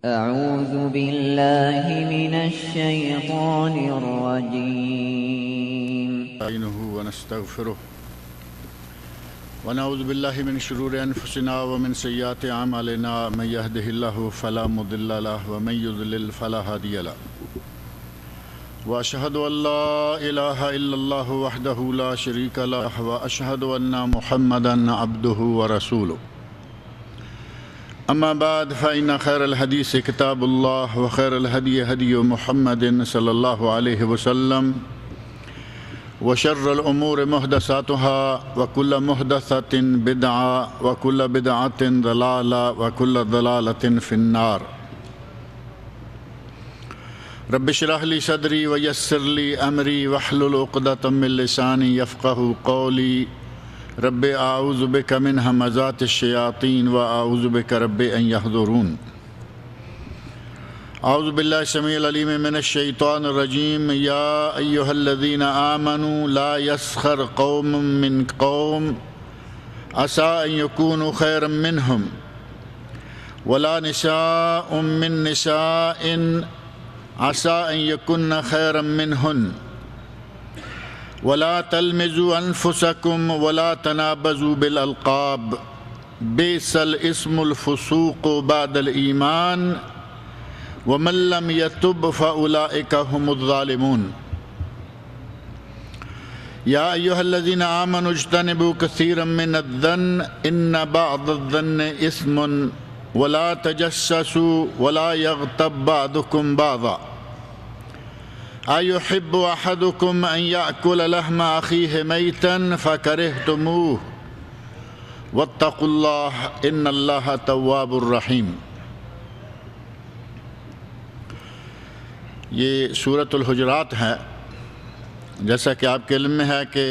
أعوذ بالله من الشيطان الرجيم. نستعينه ونستغفره ونعوذ بالله من شرور أنفسنا ومن سيئات أعمالنا من يهده الله فلا مضل له ومن يضلل فلا هادي له وأشهد أن لا إله إلا الله وحده لا شريك له وأشهد أن محمدا عبده ورسوله. أما بعد فإن خير الحديث كتاب الله وخير الهدي هدي محمد صلى الله عليه وسلم وشر الأمور محدثاتها وكل محدثة بدعة وكل بدعة ضلالة وكل ضلالة في النار. رب اشرح لي صدري ويسر لي أمري واحلل عقدة من لساني يفقهوا قولي. رب اعوذ بک من همزات الشیاطین واعوذ بک رب ان یحضرون. اعوذ باللہ السمیع العلیم من الشیطان الرجیم. یا ایہا الذین آمنوا لا یسخر قوم من قوم عسى ان یکونوا خیرا منہم ولا نساء من نساء عسى ان یکن خیرا منہن ولا تلمزوا انفسکم ولا تنابزوا بالالقاب بئس الاسم الفسوق بعد الایمان ومن لم يتب فاولئک هم الظالمون. یا ایھا الذین آمنوا اجتنبوا کثیرا من الظن ان بعض الظن اثم ولا تجسسوا ولا یغتب بعضکم بعضا أيحب أحدكم أن يأكل لحم أخيه ميتا فكرهتموه واتقوا الله إن الله تواب الرحيم. یہ سورۃ الحجرات ہے. جیسا کہ آپ کے علم میں ہے کہ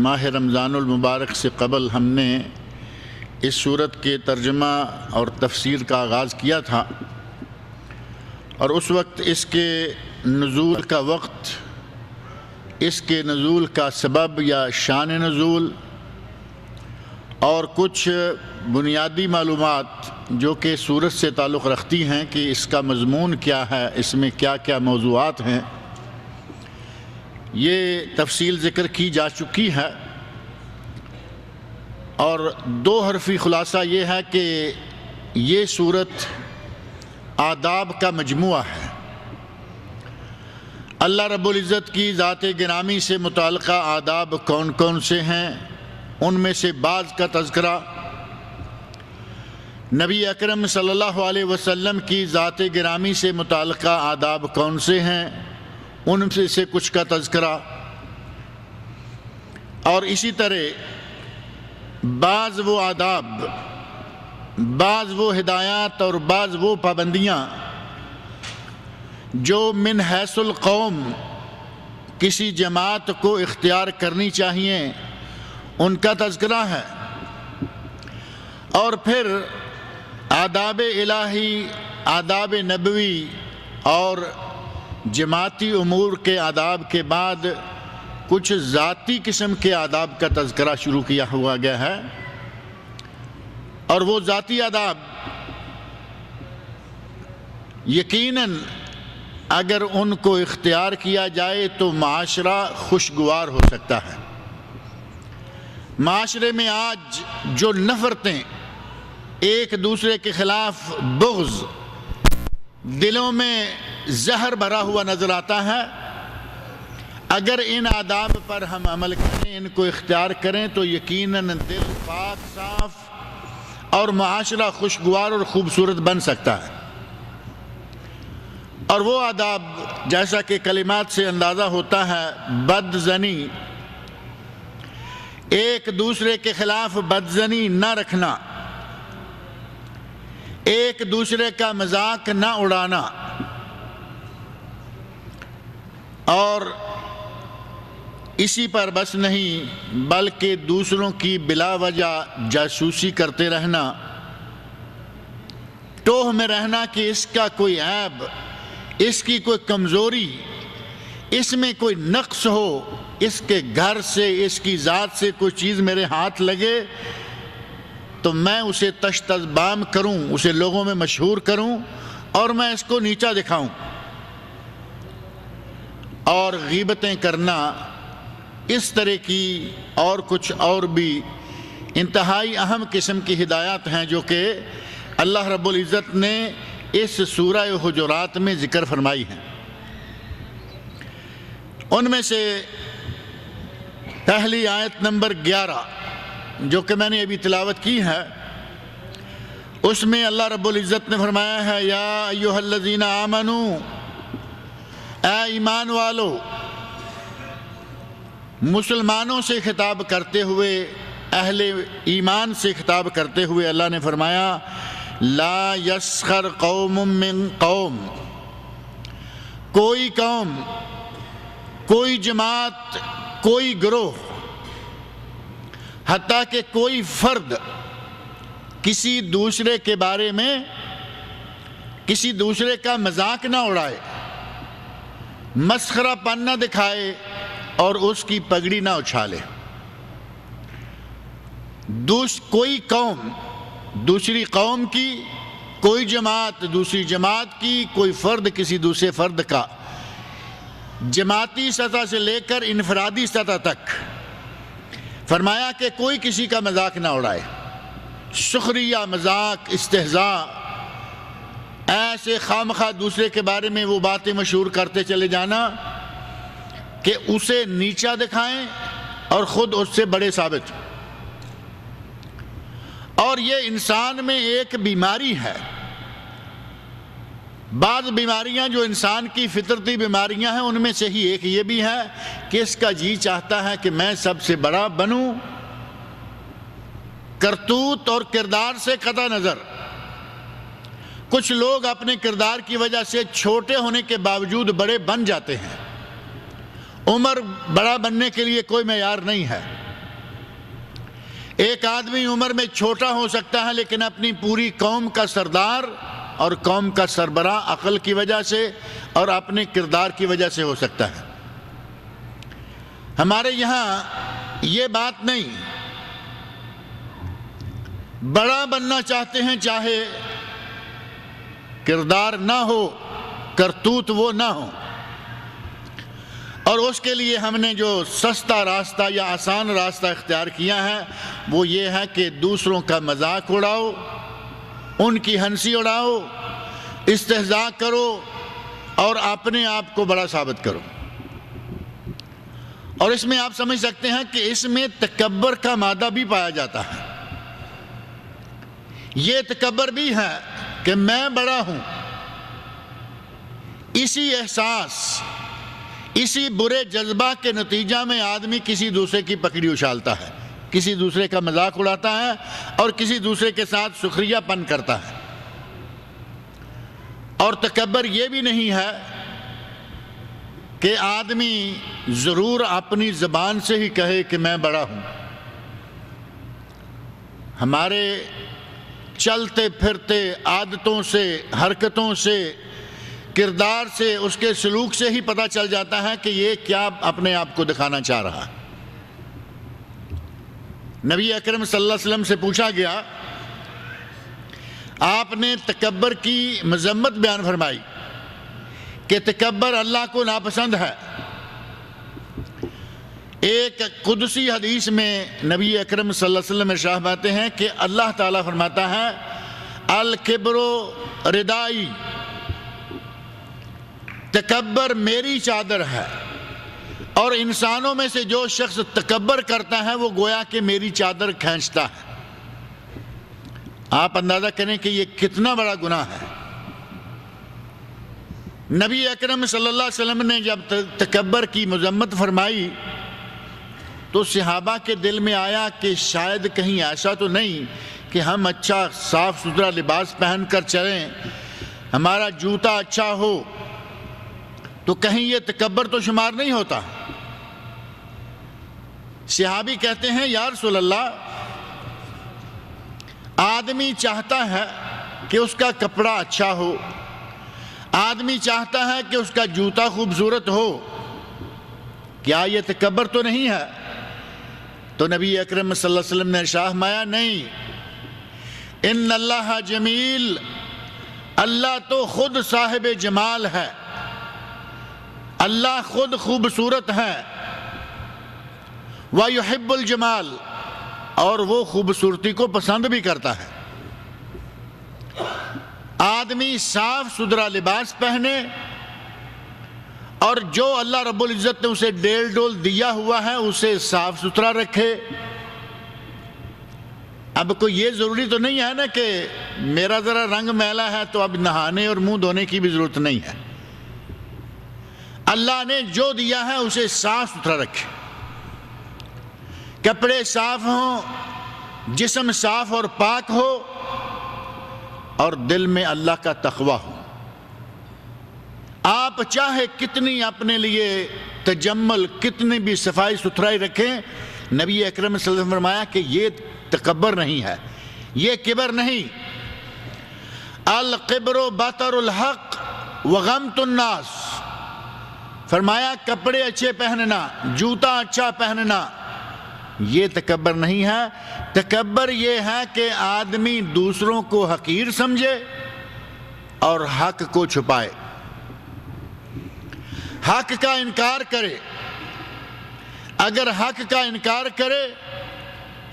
ماہ رمضان المبارک سے قبل ہم نے اس سورت کے ترجمہ اور تفسیر کا آغاز کیا تھا، اور اس وقت اس کے نزول کا وقت، اس کے نزول کا سبب یا شان نزول اور کچھ بنیادی معلومات جو کہ سورت سے تعلق رکھتی ہیں کہ اس کا مضمون کیا ہے، اس میں کیا کیا موضوعات ہیں، یہ تفصیل ذکر کی جا چکی ہے. اور دو حرفی خلاصہ یہ ہے کہ یہ سورت آداب کا مجموعہ ہے. اللہ رب العزت کی ذات گرامی سے متعلقہ آداب کون کون سے ہیں، ان میں سے بعض کا تذکرہ، نبی اکرم صلی اللہ علیہ وسلم کی ذات گرامی سے متعلقہ آداب کون سے ہیں، ان میں سے کچھ کا تذکرہ، اور اسی طرح بعض وہ آداب، بعض وہ ہدایات اور بعض وہ پابندیاں جو من حیث القوم کسی جماعت کو اختیار کرنی چاہیے، ان کا تذکرہ ہے. اور پھر آداب الہی، آداب نبوی اور جماعتی امور کے آداب کے بعد کچھ ذاتی قسم کے آداب کا تذکرہ شروع کیا ہوا گیا ہے. اور وہ ذاتی آداب یقیناً اگر ان کو اختیار کیا جائے تو معاشرہ خوشگوار ہو سکتا ہے. معاشرے میں آج جو نفرتیں، ایک دوسرے کے خلاف بغض، دلوں میں زہر بھرا ہوا نظر آتا ہے، اگر ان آداب پر ہم عمل کریں، ان کو اختیار کریں تو یقیناً دل پاک صاف اور معاشرہ خوشگوار اور خوبصورت بن سکتا ہے. اور وہ آداب جیسا کہ کلمات سے اندازہ ہوتا ہے، بدزنی، ایک دوسرے کے خلاف بدزنی نہ رکھنا، ایک دوسرے کا مذاق نہ اڑانا، اور اسی پر بس نہیں بلکہ دوسروں کی بلا وجہ جاسوسی کرتے رہنا، ٹوہ میں رہنا کہ اس کا کوئی عیب، اس کی کوئی کمزوری، اس میں کوئی نقص ہو، اس کے گھر سے، اس کی ذات سے کوئی چیز میرے ہاتھ لگے تو میں اسے تشتذبام کروں، اسے لوگوں میں مشہور کروں اور میں اس کو نیچا دکھاؤں، اور غیبتیں کرنا، اس طرح کی اور کچھ اور بھی انتہائی اہم قسم کی ہدایات ہیں جو کہ اللہ رب العزت نے اس سورہ حجرات میں ذکر فرمائی ہیں۔ ان میں سے پہلی آیت نمبر 11 جو کہ میں نے ابھی تلاوت کی ہے، اس میں اللہ رب العزت نے فرمایا ہے یا ایھا الذین آمنوا، اے ایمان والو، مسلمانوں سے خطاب کرتے ہوئے، اہل ایمان سے خطاب کرتے ہوئے اللہ نے فرمایا لا یسخر قوم من قوم، کوئی قوم، کوئی جماعت، کوئی گروہ، حتیٰ کہ کوئی فرد کسی دوسرے کے بارے میں کسی دوسرے کا مذاق نہ اڑائے، مسخرہ پن نہ دکھائے اور اس کی پگڑی نہ اچھالے۔ کوئی قوم دوسری قوم کی، کوئی جماعت دوسری جماعت کی، کوئی فرد کسی دوسرے فرد کا، جماعتی سطح سے لے کر انفرادی سطح تک فرمایا کہ کوئی کسی کا مذاق نہ اڑائے۔ سخریہ، مذاق، استہزاء، ایسے خامخواہ دوسرے کے بارے میں وہ باتیں مشہور کرتے چلے جانا کہ اسے نیچا دکھائیں اور خود اس سے بڑے ثابت۔ اور یہ انسان میں ایک بیماری ہے۔ بعض بیماریاں جو انسان کی فطرتی بیماریاں ہیں، ان میں سے ہی ایک یہ بھی ہے کہ اس کا جی چاہتا ہے کہ میں سب سے بڑا بنوں، کرتوت اور کردار سے قطع نظر۔ کچھ لوگ اپنے کردار کی وجہ سے چھوٹے ہونے کے باوجود بڑے بن جاتے ہیں۔ عمر بڑا بننے کے لیے کوئی معیار نہیں ہے۔ ایک آدمی عمر میں چھوٹا ہو سکتا ہے لیکن اپنی پوری قوم کا سردار اور قوم کا سربراہ عقل کی وجہ سے اور اپنے کردار کی وجہ سے ہو سکتا ہے۔ ہمارے یہاں یہ بات نہیں، بڑا بننا چاہتے ہیں چاہے کردار نہ ہو، کرتوت وہ نہ ہو، اور اس کے لیے ہم نے جو سستا راستہ یا آسان راستہ اختیار کیا ہے وہ یہ ہے کہ دوسروں کا مذاق اڑاؤ، ان کی ہنسی اڑاؤ، استہزاء کرو اور اپنے آپ کو بڑا ثابت کرو۔ اور اس میں آپ سمجھ سکتے ہیں کہ اس میں تکبر کا مادہ بھی پایا جاتا ہے۔ یہ تکبر بھی ہے کہ میں بڑا ہوں۔ اسی احساس، اسی برے جذبہ کے نتیجہ میں آدمی کسی دوسرے کی پکڑی اچھالتا ہے، کسی دوسرے کا مذاق اڑاتا ہے اور کسی دوسرے کے ساتھ سخریہ پن کرتا ہے۔ اور تکبر یہ بھی نہیں ہے کہ آدمی ضرور اپنی زبان سے ہی کہے کہ میں بڑا ہوں۔ ہمارے چلتے پھرتے عادتوں سے، حرکتوں سے، کردار سے، اس کے سلوک سے ہی پتہ چل جاتا ہے کہ یہ کیا اپنے آپ کو دکھانا چاہ رہا ہے۔ نبی اکرم صلی اللہ علیہ وسلم سے پوچھا گیا، آپ نے تکبر کی مذمت بیان فرمائی کہ تکبر اللہ کو ناپسند ہے۔ ایک قدسی حدیث میں نبی اکرم صلی اللہ علیہ وسلم ارشاد فرماتے ہیں کہ اللہ تعالیٰ فرماتا ہے الکبر ردائی، تکبر میری چادر ہے، اور انسانوں میں سے جو شخص تکبر کرتا ہے وہ گویا کہ میری چادر کھینچتا ہے۔ آپ اندازہ کریں کہ یہ کتنا بڑا گناہ ہے۔ نبی اکرم صلی اللہ علیہ وسلم نے جب تکبر کی مذمت فرمائی تو صحابہ کے دل میں آیا کہ شاید کہیں ایسا تو نہیں کہ ہم اچھا صاف ستھرا لباس پہن کر چلیں، ہمارا جوتا اچھا ہو تو کہیں یہ تکبر تو شمار نہیں ہوتا۔ صحابی کہتے ہیں یا رسول اللہ، آدمی چاہتا ہے کہ اس کا کپڑا اچھا ہو، آدمی چاہتا ہے کہ اس کا جوتا خوبصورت ہو، کیا یہ تکبر تو نہیں ہے؟ تو نبی اکرم صلی اللہ علیہ وسلم نے ارشاد فرمایا نہیں، ان اللہ جمیل، اللہ تو خود صاحب جمال ہے، اللہ خود خوبصورت ہے، وَيُحِبُّ الْجَمَالَ، اور وہ خوبصورتی کو پسند بھی کرتا ہے۔ آدمی صاف ستھرا لباس پہنے اور جو اللہ رب العزت نے اسے ڈیل ڈول دیا ہوا ہے اسے صاف ستھرا رکھے۔ اب کوئی یہ ضروری تو نہیں ہے نا کہ میرا ذرا رنگ میلا ہے تو اب نہانے اور منہ دھونے کی بھی ضرورت نہیں ہے۔ اللہ نے جو دیا ہے اسے صاف ستھرا رکھے، کپڑے صاف ہوں، جسم صاف اور پاک ہو، اور دل میں اللہ کا تقوی ہو۔ آپ چاہے کتنی اپنے لیے تجمل، کتنی بھی صفائی ستھرائی رکھیں، نبی اکرم صلی اللہ علیہ وسلم نے فرمایا کہ یہ تکبر نہیں ہے، یہ کبر نہیں۔ القبر بطر الحق وغمت الناس، فرمایا کپڑے اچھے پہننا، جوتا اچھا پہننا، یہ تکبر نہیں ہے۔ تکبر یہ ہے کہ آدمی دوسروں کو حقیر سمجھے اور حق کو چھپائے، حق کا انکار کرے۔ اگر حق کا انکار کرے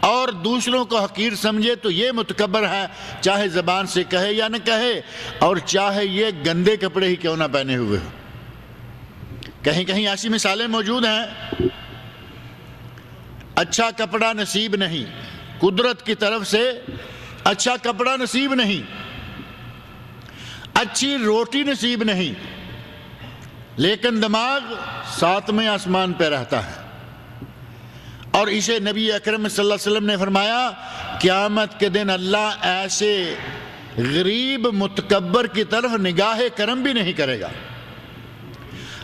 اور دوسروں کو حقیر سمجھے تو یہ متکبر ہے، چاہے زبان سے کہے یا نہ کہے، اور چاہے یہ گندے کپڑے ہی کیوں نہ پہنے ہوئے ہو۔ کہیں کہیں ایسی مثالیں موجود ہیں، اچھا کپڑا نصیب نہیں، قدرت کی طرف سے اچھا کپڑا نصیب نہیں، اچھی روٹی نصیب نہیں، لیکن دماغ ساتویں آسمان پہ رہتا ہے۔ اور اسے نبی اکرم صلی اللہ علیہ وسلم نے فرمایا قیامت کے دن اللہ ایسے غریب متکبر کی طرف نگاہ کرم بھی نہیں کرے گا۔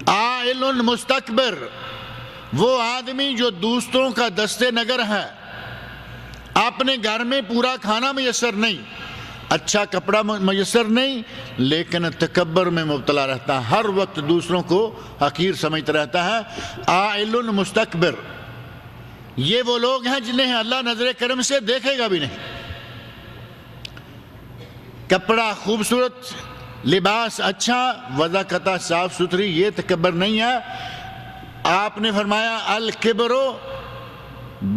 عائل مستکبر، وہ آدمی جو دوسروں کا دست نگر ہے، اپنے گھر میں پورا کھانا میسر نہیں، اچھا کپڑا میسر نہیں، لیکن تکبر میں مبتلا رہتا ہے، ہر وقت دوسروں کو حقیر سمجھتا رہتا ہے۔ عائل مستکبر، یہ وہ لوگ ہیں جنہیں اللہ نظر کرم سے دیکھے گا بھی نہیں۔ کپڑا خوبصورت، لباس اچھا، وضاقتہ صاف ستھری، یہ تکبر نہیں ہے۔ آپ نے فرمایا الکبر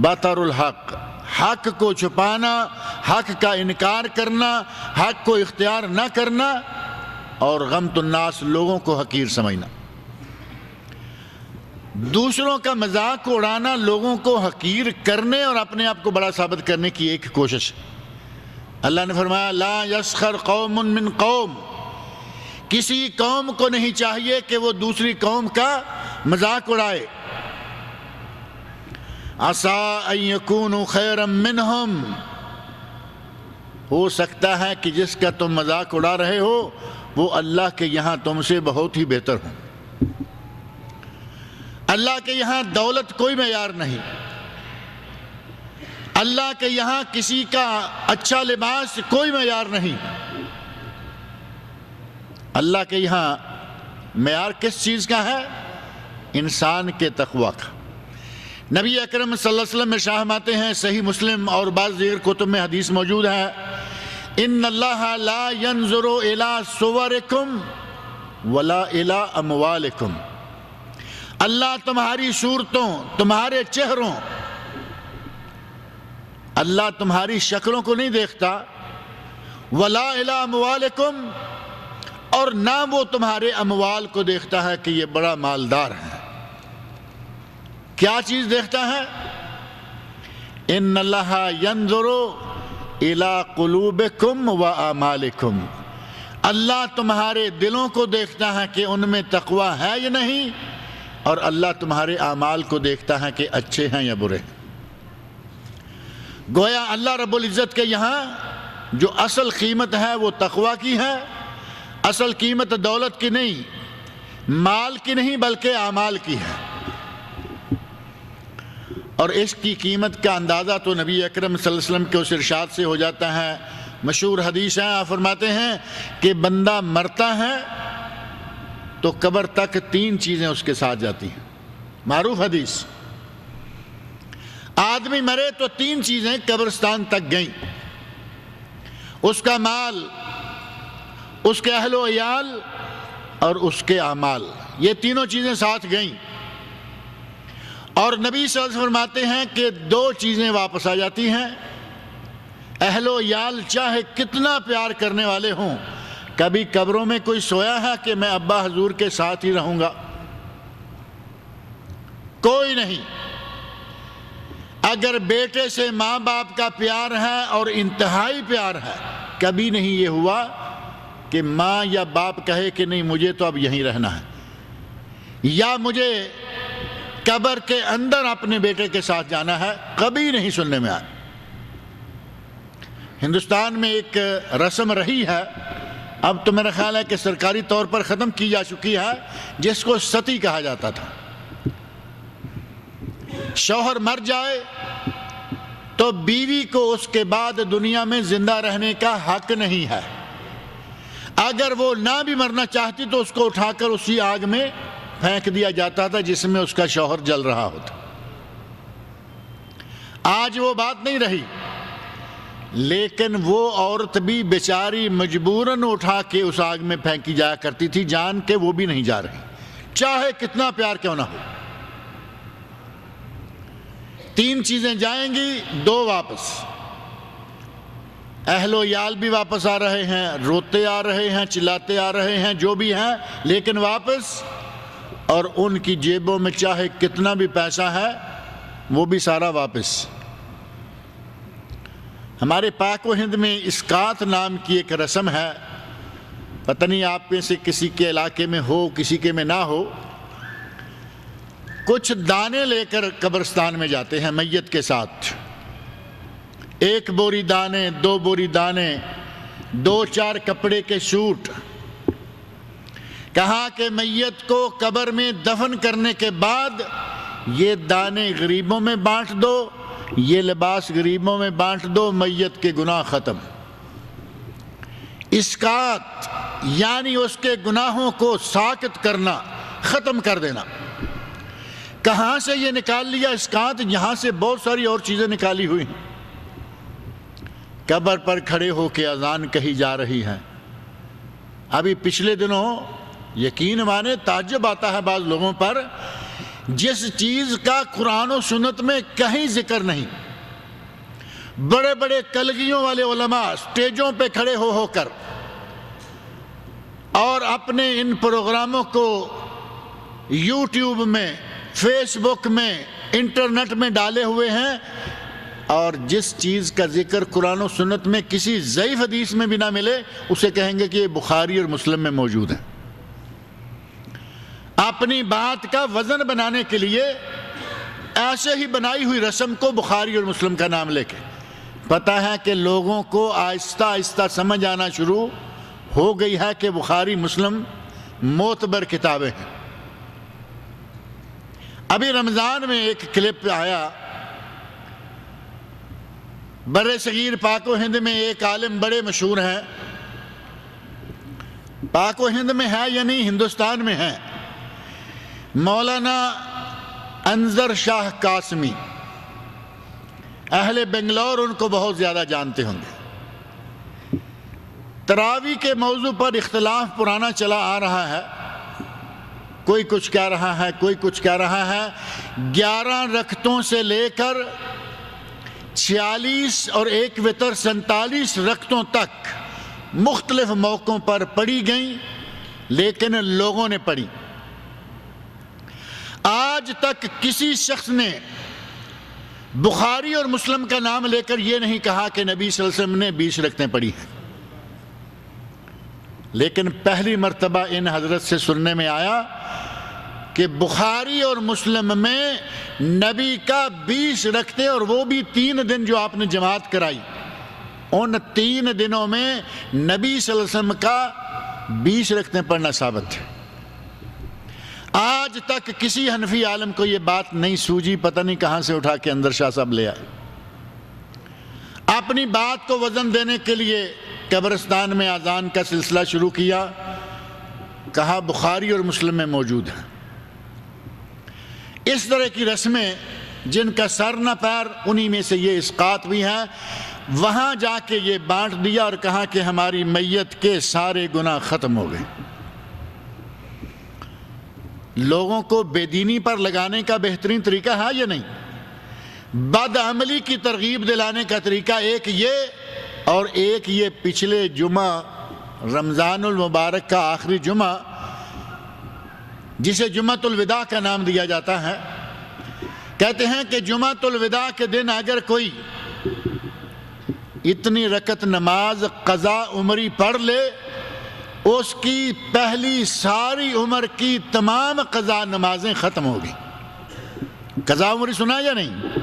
بطر الحق، حق کو چھپانا، حق کا انکار کرنا، حق کو اختیار نہ کرنا، اور غمت الناس، لوگوں کو حقیر سمجھنا۔ دوسروں کا مذاق اڑانا لوگوں کو حقیر کرنے اور اپنے آپ کو بڑا ثابت کرنے کی ایک کوشش۔ اللہ نے فرمایا لا یسخر قوم من قوم، کسی قوم کو نہیں چاہیے کہ وہ دوسری قوم کا مذاق اڑائے۔ عسیٰ ان یکونوا خیرا منہم، ہو سکتا ہے کہ جس کا تم مذاق اڑا رہے ہو وہ اللہ کے یہاں تم سے بہت ہی بہتر ہو۔ اللہ کے یہاں دولت کوئی معیار نہیں، اللہ کے یہاں کسی کا اچھا لباس کوئی معیار نہیں، اللہ کے یہاں معیار کس چیز کا ہے؟ انسان کے تقوی کا۔ نبی اکرم صلی اللہ علیہ وسلم ارشاد فرماتے ہیں، صحیح مسلم اور بعض دیگر کتب میں حدیث موجود ہے، ان اللہ لا ينظر الى صورکم ولا الى اموالکم، اللہ تمہاری صورتوں، تمہارے چہروں، اللہ تمہاری شکلوں کو نہیں دیکھتا، ولا الی اموالکم، اور نہ وہ تمہارے اموال کو دیکھتا ہے کہ یہ بڑا مالدار ہے۔ کیا چیز دیکھتا ہے؟ ان اللہ ینظر الی قلوبکم و اعمالکم، اللہ تمہارے دلوں کو دیکھتا ہے کہ ان میں تقوی ہے یا نہیں، اور اللہ تمہارے اعمال کو دیکھتا ہے کہ اچھے ہیں یا برے۔ گویا اللہ رب العزت کے یہاں جو اصل قیمت ہے وہ تقوی کی ہے، اصل قیمت دولت کی نہیں، مال کی نہیں، بلکہ اعمال کی ہے۔ اور اس کی قیمت کا اندازہ تو نبی اکرم صلی اللہ علیہ وسلم کے اس ارشاد سے ہو جاتا ہے۔ مشہور حدیث ہے، آپ فرماتے ہیں کہ بندہ مرتا ہے تو قبر تک 3 چیزیں اس کے ساتھ جاتی ہیں، معروف حدیث۔ آدمی مرے تو 3 چیزیں قبرستان تک گئیں، اس کا مال، اس کے اہل و عیال اور اس کے اعمال، یہ تینوں چیزیں ساتھ گئیں۔ اور نبی صلی اللہ علیہ وسلم فرماتے ہیں کہ دو چیزیں واپس آ جاتی ہیں، اہل و عیال چاہے کتنا پیار کرنے والے ہوں، کبھی قبروں میں کوئی سویا ہے کہ میں ابا حضور کے ساتھ ہی رہوں گا؟ کوئی نہیں۔ اگر بیٹے سے ماں باپ کا پیار ہے اور انتہائی پیار ہے، کبھی نہیں یہ ہوا کہ ماں یا باپ کہے کہ نہیں مجھے تو اب یہیں رہنا ہے، یا مجھے قبر کے اندر اپنے بیٹے کے ساتھ جانا ہے، کبھی نہیں سننے میں آیا۔ ہندوستان میں ایک رسم رہی ہے، اب تو میرا خیال ہے کہ سرکاری طور پر ختم کی جا چکی ہے، جس کو ستی کہا جاتا تھا۔ شوہر مر جائے تو بیوی کو اس کے بعد دنیا میں زندہ رہنے کا حق نہیں ہے۔ اگر وہ نہ بھی مرنا چاہتی تو اس کو اٹھا کر اسی آگ میں پھینک دیا جاتا تھا جس میں اس کا شوہر جل رہا ہوتا۔ آج وہ بات نہیں رہی، لیکن وہ عورت بھی بیچاری مجبوراً اٹھا کے اس آگ میں پھینکی جایا کرتی تھی، جان کے وہ بھی نہیں جا رہی، چاہے کتنا پیار کیوں نہ ہو۔ تین چیزیں جائیں گی، دو واپس۔ اہل و عیال بھی واپس آ رہے ہیں، روتے آ رہے ہیں، چلاتے آ رہے ہیں، جو بھی ہیں، لیکن واپس، اور ان کی جیبوں میں چاہے کتنا بھی پیسہ ہے وہ بھی سارا واپس۔ ہمارے پاک و ہند میں اسقاط نام کی ایک رسم ہے، پتہ نہیں آپ میں سے کسی کے علاقے میں ہو کسی کے میں نہ ہو۔ کچھ دانے لے کر قبرستان میں جاتے ہیں میت کے ساتھ، 1 بوری دانے، 2 بوری دانے، 2-4 کپڑے کے سوٹ۔ کہا کہ میت کو قبر میں دفن کرنے کے بعد یہ دانے غریبوں میں بانٹ دو، یہ لباس غریبوں میں بانٹ دو، میت کے گناہ ختم۔ اسقاط یعنی اس کے گناہوں کو ساقط کرنا، ختم کر دینا۔ کہاں سے یہ نکال لیا اسقاط؟ یہاں سے بہت ساری اور چیزیں نکالی ہوئی ہیں۔ قبر پر کھڑے ہو کے اذان کہی جا رہی ہے۔ ابھی پچھلے دنوں یقین مانے تعجب آتا ہے بعض لوگوں پر، جس چیز کا قرآن و سنت میں کہیں ذکر نہیں، بڑے بڑے کلگیوں والے علماء سٹیجوں پہ کھڑے ہو کر اور اپنے ان پروگراموں کو یوٹیوب میں، فیس بک میں، انٹرنیٹ میں ڈالے ہوئے ہیں، اور جس چیز کا ذکر قرآن و سنت میں کسی ضعیف حدیث میں بھی نہ ملے اسے کہیں گے کہ یہ بخاری اور مسلم میں موجود ہے۔ اپنی بات کا وزن بنانے کے لیے ایسے ہی بنائی ہوئی رسم کو بخاری اور مسلم کا نام لے کے، پتہ ہے کہ لوگوں کو آہستہ آہستہ سمجھ آنا شروع ہو گئی ہے کہ بخاری مسلم معتبر کتابیں ہیں۔ ابھی رمضان میں ایک کلپ آیا، بر صغیر پاک و ہند میں ایک عالم بڑے مشہور ہیں، پاک و ہند میں ہے یا نہیں ہندوستان میں ہے، مولانا انظر شاہ قاسمی، اہل بنگلور ان کو بہت زیادہ جانتے ہوں گے۔ تراویح کے موضوع پر اختلاف پرانا چلا آ رہا ہے، کوئی کچھ کہہ رہا ہے، کوئی کچھ کہہ رہا ہے 11 رکعتوں سے لے کر 46 اور ایک وتر 47 رکعتوں تک مختلف موقعوں پر پڑھی گئیں، لیکن لوگوں نے پڑھی۔ آج تک کسی شخص نے بخاری اور مسلم کا نام لے کر یہ نہیں کہا کہ نبی صلی اللہ علیہ وسلم نے 20 رکعتیں پڑھی ہیں، لیکن پہلی مرتبہ ان حضرت سے سننے میں آیا کہ بخاری اور مسلم میں نبی کا 20 رکعتیں، اور وہ بھی 3 دن جو آپ نے جماعت کرائی، ان 3 دنوں میں نبی صلی اللہ علیہ وسلم کا 20 رکعتیں پڑھنا ثابت ہے۔ آج تک کسی حنفی عالم کو یہ بات نہیں سوجی، پتہ نہیں کہاں سے اٹھا کے اندر شاہ صاحب لے آئے۔ اپنی بات کو وزن دینے کے لیے قبرستان میں اذان کا سلسلہ شروع کیا، کہا بخاری اور مسلم میں موجود ہے۔ اس طرح کی رسمیں جن کا سر نہ پیر، انہی میں سے یہ اسقاط بھی ہے، وہاں جا کے یہ بانٹ دیا اور کہا کہ ہماری میت کے سارے گناہ ختم ہو گئے۔ لوگوں کو بے دینی پر لگانے کا بہترین طریقہ ہے یا نہیں؟ بد عملی کی ترغیب دلانے کا طریقہ ایک یہ، اور ایک یہ پچھلے جمعہ رمضان المبارک کا آخری جمعہ جسے جمعۃ الوداع کا نام دیا جاتا ہے، کہتے ہیں کہ جمعۃ الوداع کے دن اگر کوئی اتنی رکعت نماز قضا عمری پڑھ لے، اس کی پہلی ساری عمر کی تمام قضا نمازیں ختم ہوگی۔ قضا عمری سنا یا نہیں؟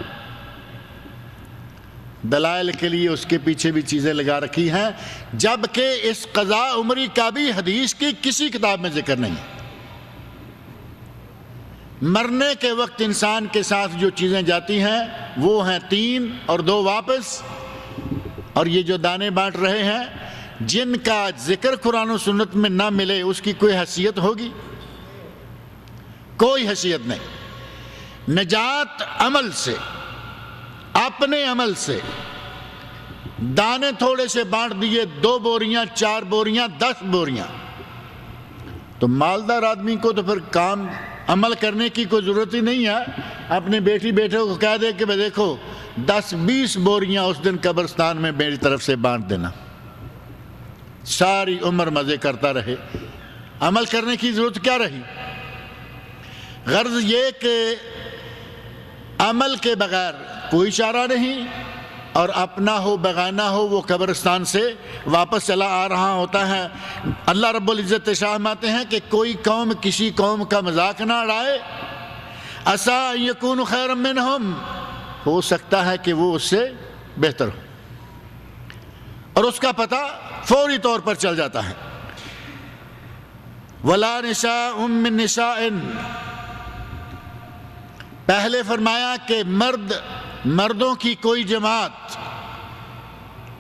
دلائل کے لیے اس کے پیچھے بھی چیزیں لگا رکھی ہیں، جبکہ اس قضا عمری کا بھی حدیث کی کسی کتاب میں ذکر نہیں۔ مرنے کے وقت انسان کے ساتھ جو چیزیں جاتی ہیں وہ ہیں 3 اور 2 واپس، اور یہ جو دانے بانٹ رہے ہیں جن کا ذکر قرآن و سنت میں نہ ملے، اس کی کوئی حیثیت ہوگی؟ کوئی حیثیت نہیں۔ نجات عمل سے، اپنے عمل سے دانے تھوڑے سے بانٹ دیے، 2 بوریاں 4 بوریاں 10 بوریاں، تو مالدار آدمی کو تو پھر کام عمل کرنے کی کوئی ضرورت ہی نہیں ہے۔ اپنے بیٹی بیٹے کو کہہ دے کہ دیکھو 10-20 بوریاں اس دن قبرستان میں میری طرف سے بانٹ دینا، ساری عمر مزے کرتا رہے۔ عمل کرنے کی ضرورت کیا رہی؟ غرض یہ کہ عمل کے بغیر کوئی چارہ نہیں، اور اپنا ہو بغانہ ہو وہ قبرستان سے واپس چلا آ رہا ہوتا ہے۔ اللہ رب العزت فرماتے ہیں کہ کوئی قوم کسی قوم کا مذاق نہ اڑائے، عسیٰ ان یکونوا خیرا منہم، ہو سکتا ہے کہ وہ اس سے بہتر ہو، اور اس کا پتہ فوری طور پر چل جاتا ہے۔ وَلَا نِسَاءٌ مِّن نِسَاءٍ، پہلے فرمایا کہ مردوں کی کوئی جماعت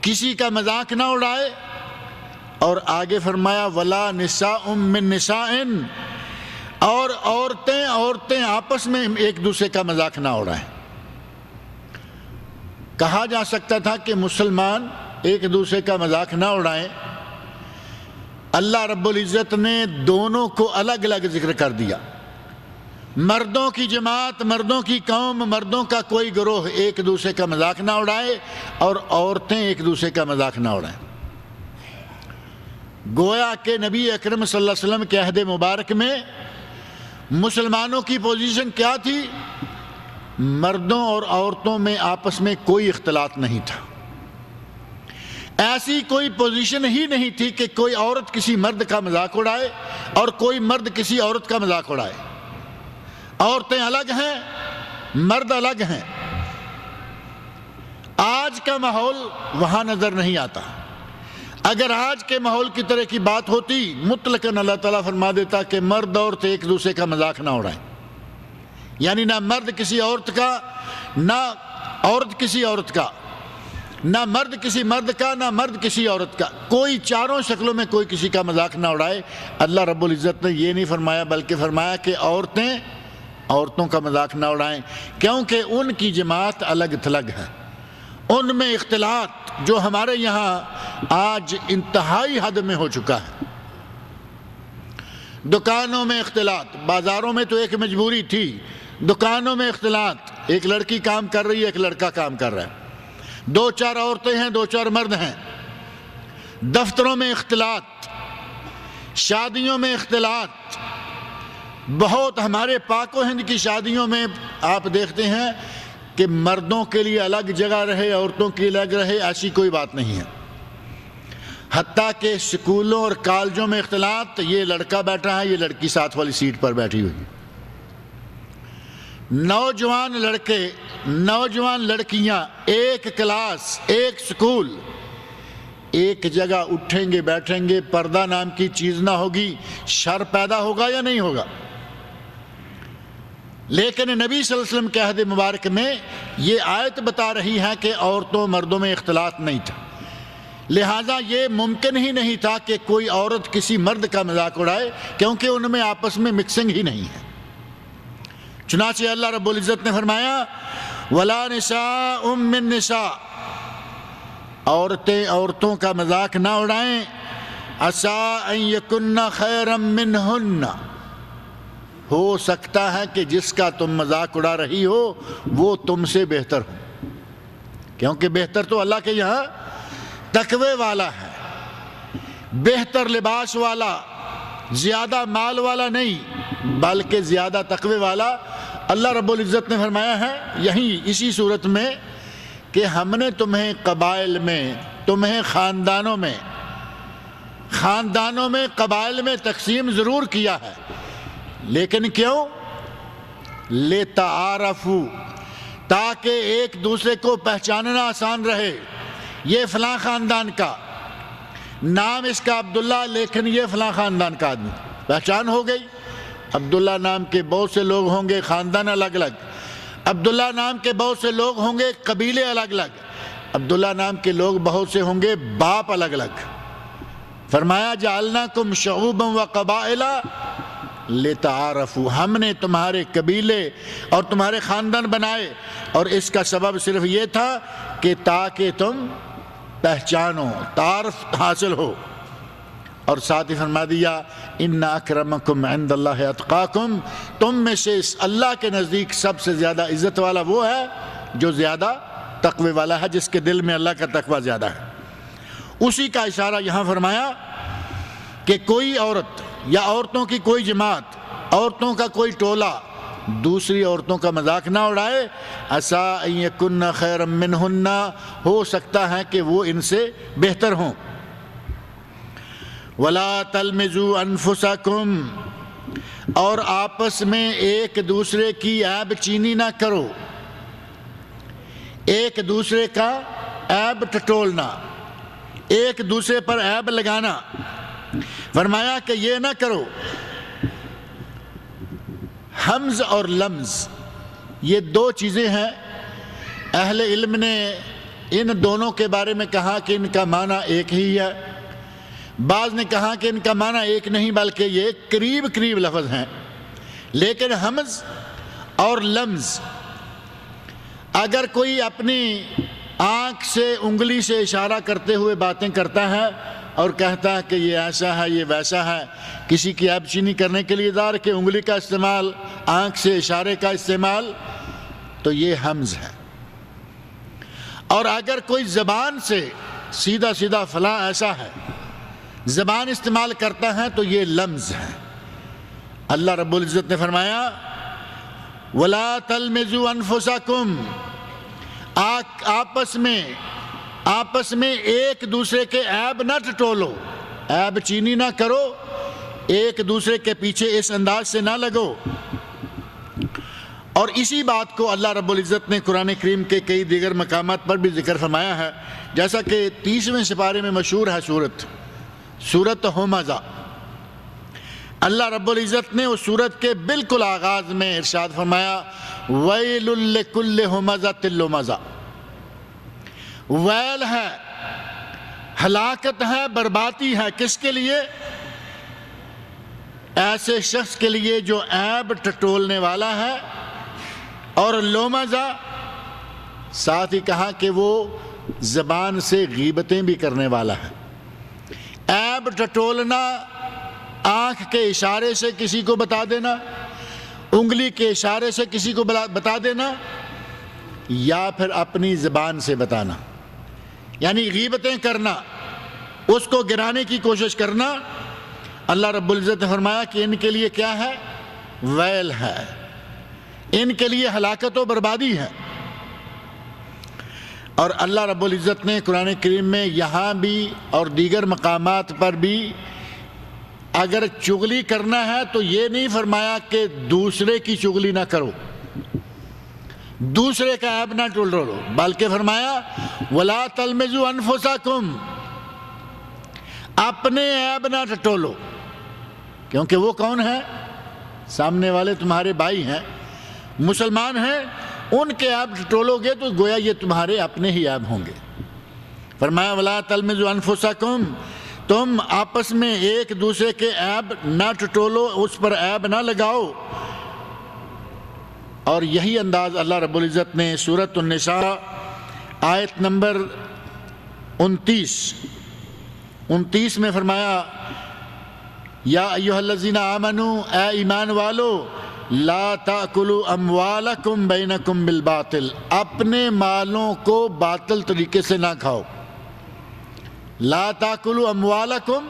کسی کا مذاق نہ اڑائے، اور آگے فرمایا وَلَا نِسَاءٌ مِّن نِسَاءٍ، اور عورتیں آپس میں ایک دوسرے کا مذاق نہ اڑائیں۔ کہا جا سکتا تھا کہ مسلمان ایک دوسرے کا مذاق نہ اڑائیں، اللہ رب العزت نے دونوں کو الگ الگ ذکر کر دیا۔ مردوں کی جماعت، مردوں کی قوم، مردوں کا کوئی گروہ ایک دوسرے کا مذاق نہ اڑائے، اور عورتیں ایک دوسرے کا مذاق نہ اڑائیں۔ گویا کہ نبی اکرم صلی اللہ علیہ وسلم کے عہد مبارک میں مسلمانوں کی پوزیشن کیا تھی؟ مردوں اور عورتوں میں آپس میں کوئی اختلاط نہیں تھا۔ ایسی کوئی پوزیشن ہی نہیں تھی کہ کوئی عورت کسی مرد کا مذاق اڑائے اور کوئی مرد کسی عورت کا مذاق اڑائے۔ عورتیں الگ ہیں، مرد الگ ہیں۔ آج کا ماحول وہاں نظر نہیں آتا۔ اگر آج کے ماحول کی طرح کی بات ہوتی، مطلقاً اللہ تعالیٰ فرما دیتا کہ مرد عورت ایک دوسرے کا مذاق نہ اڑائیں، یعنی نہ مرد کسی عورت کا، نہ عورت کسی عورت کا، نہ مرد کسی مرد کا، نہ مرد کسی عورت کا، کوئی چاروں شکلوں میں کوئی کسی کا مذاق نہ اڑائے۔ اللہ رب العزت نے یہ نہیں فرمایا، بلکہ فرمایا کہ عورتیں عورتوں کا مذاق نہ اڑائیں، کیونکہ ان کی جماعت الگ تھلگ ہے، ان میں اختلاط جو ہمارے یہاں آج انتہائی حد میں ہو چکا ہے۔ دکانوں میں اختلاط، بازاروں میں تو ایک مجبوری تھی، دکانوں میں اختلاط، ایک لڑکی کام کر رہی ہے، ایک لڑکا کام کر رہا ہے، 2-4 عورتیں ہیں، 2-4 مرد ہیں۔ دفتروں میں اختلاط، شادیوں میں اختلاط، بہت ہمارے پاک و ہند کی شادیوں میں آپ دیکھتے ہیں کہ مردوں کے لیے الگ جگہ رہے، عورتوں کی الگ رہے، ایسی کوئی بات نہیں ہے۔ حتیٰ کہ سکولوں اور کالجوں میں اختلاط، یہ لڑکا بیٹھا ہے، یہ لڑکی ساتھ والی سیٹ پر بیٹھی ہوئی ہے۔ نوجوان لڑکے، نوجوان لڑکیاں ایک کلاس، ایک سکول، ایک جگہ اٹھیں گے بیٹھیں گے، پردہ نام کی چیز نہ ہوگی، شر پیدا ہوگا یا نہیں ہوگا؟ لیکن نبی صلی اللہ علیہ وسلم کے عہد مبارک میں یہ آیت بتا رہی ہے کہ عورتوں مردوں میں اختلاط نہیں تھا، لہٰذا یہ ممکن ہی نہیں تھا کہ کوئی عورت کسی مرد کا مذاق اڑائے، کیونکہ ان میں آپس میں مکسنگ ہی نہیں ہے۔ چنانچہ اللہ رب العزت نے فرمایا وَلَا نِسَاءٌ مِّن نِسَاءٍ، عورتیں عورتوں کا مذاق نہ اڑائیں، عسیٰ ان یکن خیرا منہن، ہو سکتا ہے کہ جس کا تم مذاق اڑا رہی ہو وہ تم سے بہتر ہو، کیونکہ بہتر تو اللہ کے یہاں تقوی والا ہے، بہتر لباس والا، زیادہ مال والا نہیں بلکہ زیادہ تقوی والا۔ اللہ رب العزت نے فرمایا ہے یہیں اسی صورت میں کہ ہم نے تمہیں قبائل میں، تمہیں خاندانوں میں قبائل میں تقسیم ضرور کیا ہے، لیکن کیوں؟ لِتَعَارَفُوا، تاکہ ایک دوسرے کو پہچاننا آسان رہے۔ یہ فلاں خاندان کا نام، اس کا عبداللہ، لیکن یہ فلاں خاندان کا آدمی، پہچان ہو گئی۔ عبداللہ نام کے بہت سے لوگ ہوں گے، خاندان الگ الگ، عبداللہ نام کے بہت سے لوگ ہوں گے، قبیلے الگ الگ، عبداللہ نام کے لوگ بہت سے ہوں گے، باپ الگ الگ۔ فرمایا جعلناکم شعوبا وقبائل لتعارفوا، ہم نے تمہارے قبیلے اور تمہارے خاندان بنائے، اور اس کا سبب صرف یہ تھا کہ تاکہ تم پہچانو، تعارف حاصل ہو۔ اور ساتھ ہی فرما دیا ان اکرمکم عند اللہ اتقاکم، تم میں سے اللہ کے نزدیک سب سے زیادہ عزت والا وہ ہے جو زیادہ تقوی والا ہے، جس کے دل میں اللہ کا تقوی زیادہ ہے۔ اسی کا اشارہ یہاں فرمایا کہ کوئی عورت یا عورتوں کی کوئی جماعت، عورتوں کا کوئی ٹولہ دوسری عورتوں کا مذاق نہ اڑائے، عسیٰ ان یکن خیرا منہن، ہو سکتا ہے کہ وہ ان سے بہتر ہوں۔ وَلَا تَلْمِزُوا أَنفُسَكُمْ، اور آپس میں ایک دوسرے کی عیب چینی نہ کرو، ایک دوسرے کا عیب ٹٹولنا، ایک دوسرے پر عیب لگانا۔ فرمایا کہ یہ نہ کرو۔ حمز اور لمز یہ دو چیزیں ہیں، اہل علم نے ان دونوں کے بارے میں کہا کہ ان کا معنی ایک ہی ہے، بعض نے کہا کہ ان کا معنی ایک نہیں بلکہ یہ قریب قریب لفظ ہیں۔ لیکن حمز اور لمز، اگر کوئی اپنی آنکھ سے انگلی سے اشارہ کرتے ہوئے باتیں کرتا ہے اور کہتا ہے کہ یہ ایسا ہے یہ ویسا ہے، کسی کی عیب چینی کرنے کے لیے دار کہ انگلی کا استعمال، آنکھ سے اشارے کا استعمال، تو یہ حمز ہے۔ اور اگر کوئی زبان سے سیدھا سیدھا فلاں ایسا ہے زبان استعمال کرتا ہے تو یہ لمز ہے۔ اللہ رب العزت نے فرمایا وَلَا تَلْمِزُوا أَنفُسَكُمْ، آپس میں ایک دوسرے کے عیب نہ ٹٹولو، عیب چینی نہ کرو، ایک دوسرے کے پیچھے اس انداز سے نہ لگو۔ اور اسی بات کو اللہ رب العزت نے قرآن کریم کے کئی دیگر مقامات پر بھی ذکر فرمایا ہے، جیسا کہ 30ویں سپارے میں مشہور ہے سورت ہمزہ۔ اللہ رب العزت نے اس سورت کے بالکل آغاز میں ارشاد فرمایا وَيْلٌ لِكُلِّ ہُمَزَةٍ لُمَزَةٍ، ویل ہے، ہلاکت ہے، بربادی ہے، کس کے لیے؟ ایسے شخص کے لیے جو عیب ٹٹولنے والا ہے، اور لومزہ ساتھ ہی کہا کہ وہ زبان سے غیبتیں بھی کرنے والا ہے۔ عیب ٹٹولنا، آنکھ کے اشارے سے کسی کو بتا دینا، انگلی کے اشارے سے کسی کو بتا دینا، یا پھر اپنی زبان سے بتانا، یعنی غیبتیں کرنا، اس کو گرانے کی کوشش کرنا۔ اللہ رب العزت نے فرمایا کہ ان کے لیے کیا ہے؟ ویل ہے، ان کے لیے ہلاکت و بربادی ہے۔ اور اللہ رب العزت نے قرآن کریم میں یہاں بھی اور دیگر مقامات پر بھی اگر چغلی کرنا ہے تو یہ نہیں فرمایا کہ دوسرے کی چغلی نہ کرو، دوسرے کا عیب نہ ٹٹولو، بلکہ فرمایا وَلَا تَلْمِزُوا أَنفُسَكُمْ، اپنے عیب نہ ٹٹولو، کیونکہ وہ کون ہے؟ سامنے والے تمہارے بھائی ہیں، مسلمان ہیں، ان کے عیب ٹٹولو گے تو گویا یہ تمہارے اپنے ہی عیب ہوں گے۔ فرمایا وَلَا تَلْمِزُوا أَنفُسَكُمْ، تم آپس میں ایک دوسرے کے عیب نہ ٹٹولو، اس پر عیب نہ لگاؤ۔ اور یہی انداز اللہ رب العزت نے سورۃ النساء آیت نمبر 29 میں فرمایا یا ایھا الذین آمنوا، اے ایمان والو، لا تأکلوا اموالکم بینکم بالباطل، اپنے مالوں کو باطل طریقے سے نہ کھاؤ۔ لا تأکلوا اموالکم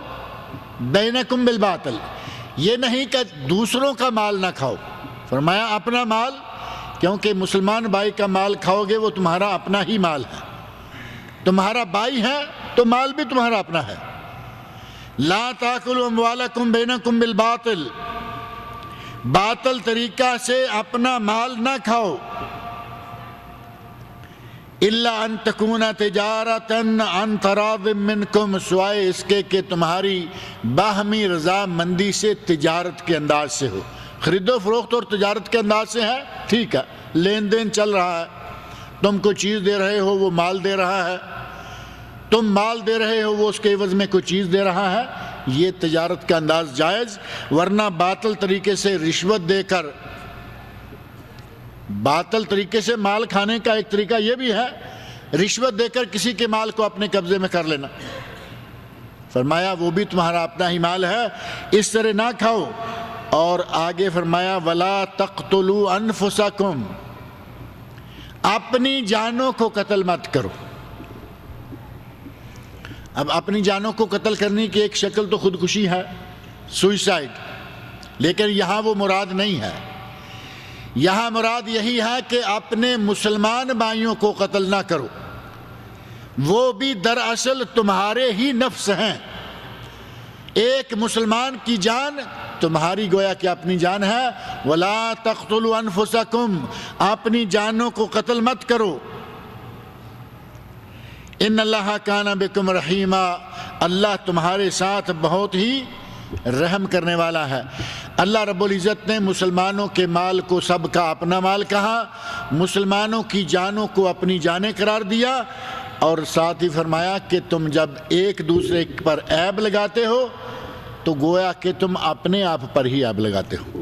بینکم بالباطل، یہ نہیں کہ دوسروں کا مال نہ کھاؤ، فرمایا اپنا مال، کیونکہ مسلمان بھائی کا مال کھاؤ گے وہ تمہارا اپنا ہی مال ہے، تمہارا بھائی ہے تو مال بھی تمہارا اپنا ہے۔ لا تأکلوا اموالکم بینکم بالباطل، باطل طریقہ سے اپنا مال نہ کھاؤ، الا ان تکون تجارتا عن تراض منکم، سوائے اس کے کہ تمہاری باہمی رضامندی سے تجارت کے انداز سے ہو۔ خرید و فروخت اور تجارت کے انداز سے ہے، ٹھیک ہے، لین دین چل رہا ہے، تم کو چیز دے رہے ہو وہ مال دے رہا ہے، تم مال دے رہے ہو وہ اس کے عوض میں کوئی چیز دے رہا ہے، یہ تجارت کا انداز جائز۔ ورنہ باطل طریقے سے رشوت دے کر، باطل طریقے سے مال کھانے کا ایک طریقہ یہ بھی ہے رشوت دے کر کسی کے مال کو اپنے قبضے میں کر لینا، فرمایا وہ بھی تمہارا اپنا ہی مال ہے، اس طرح نہ کھاؤ۔ اور آگے فرمایا وَلَا تَقْتُلُوا أَنفُسَكُمْ، اپنی جانوں کو قتل مت کرو۔ اب اپنی جانوں کو قتل کرنے کی ایک شکل تو خودکشی ہے، سوئسائڈ، لیکن یہاں وہ مراد نہیں ہے، یہاں مراد یہی ہے کہ اپنے مسلمان بھائیوں کو قتل نہ کرو، وہ بھی دراصل تمہارے ہی نفس ہیں۔ ایک مسلمان کی جان تمہاری گویا کہ اپنی جان ہے۔ وَلَا تَقْتُلُوا أَنفُسَكُمْ، اپنی جانوں کو قتل مت کرو۔ ان اللہ کان بکم رحیما، اللہ تمہارے ساتھ بہت ہی رحم کرنے والا ہے۔ اللہ رب العزت نے مسلمانوں کے مال کو سب کا اپنا مال کہا، مسلمانوں کی جانوں کو اپنی جانیں قرار دیا، اور ساتھ ہی فرمایا کہ تم جب ایک دوسرے پر عیب لگاتے ہو تو گویا کہ تم اپنے آپ پر ہی عیب لگاتے ہو۔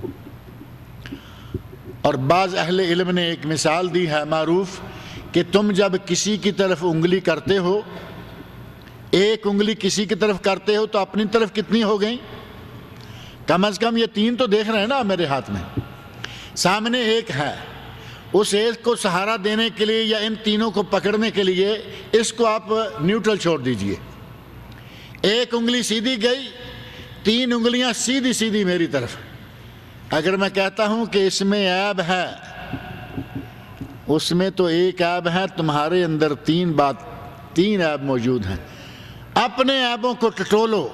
اور بعض اہل علم نے ایک مثال دی ہے معروف کہ تم جب کسی کی طرف انگلی کرتے ہو، ایک انگلی کسی کی طرف کرتے ہو تو اپنی طرف کتنی ہو گئیں؟ کم از کم یہ 3 تو دیکھ رہے ہیں نا میرے ہاتھ میں، سامنے ایک ہے، اس ایک کو سہارا دینے کے لیے یا ان تینوں کو پکڑنے کے لیے اس کو آپ نیوٹرل چھوڑ دیجئے، ایک انگلی سیدھی گئی، 3 انگلیاں سیدھی سیدھی میری طرف۔ اگر میں کہتا ہوں کہ اس میں عیب ہے، اس میں تو ایک عیب ہے، تمہارے اندر 3 عیب موجود ہیں۔ اپنے عیبوں کو ٹٹولو،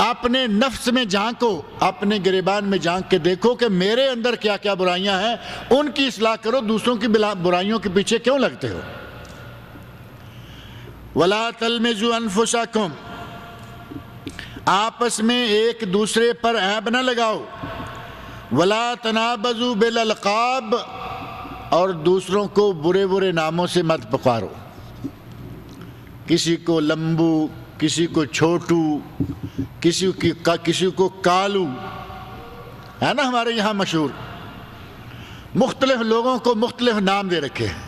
اپنے نفس میں جھانکو، اپنے گریبان میں جھانک کے دیکھو کہ میرے اندر کیا کیا برائیاں ہیں، ان کی اصلاح کرو، دوسروں کی برائیوں کے پیچھے کیوں لگتے ہو؟ وَلَا تَلْمِزُوا أَنفُسَكُمْ، آپس میں ایک دوسرے پر عیب نہ لگاؤ۔ وَلَا تَنَابَزُوا بِالْأَلْقَابِ، اور دوسروں کو برے برے ناموں سے مت پکارو، کسی کو لمبو، کسی کو چھوٹو، کسی کو کالو، ہے نا ہمارے یہاں مشہور، مختلف لوگوں کو مختلف نام دے رکھے ہیں۔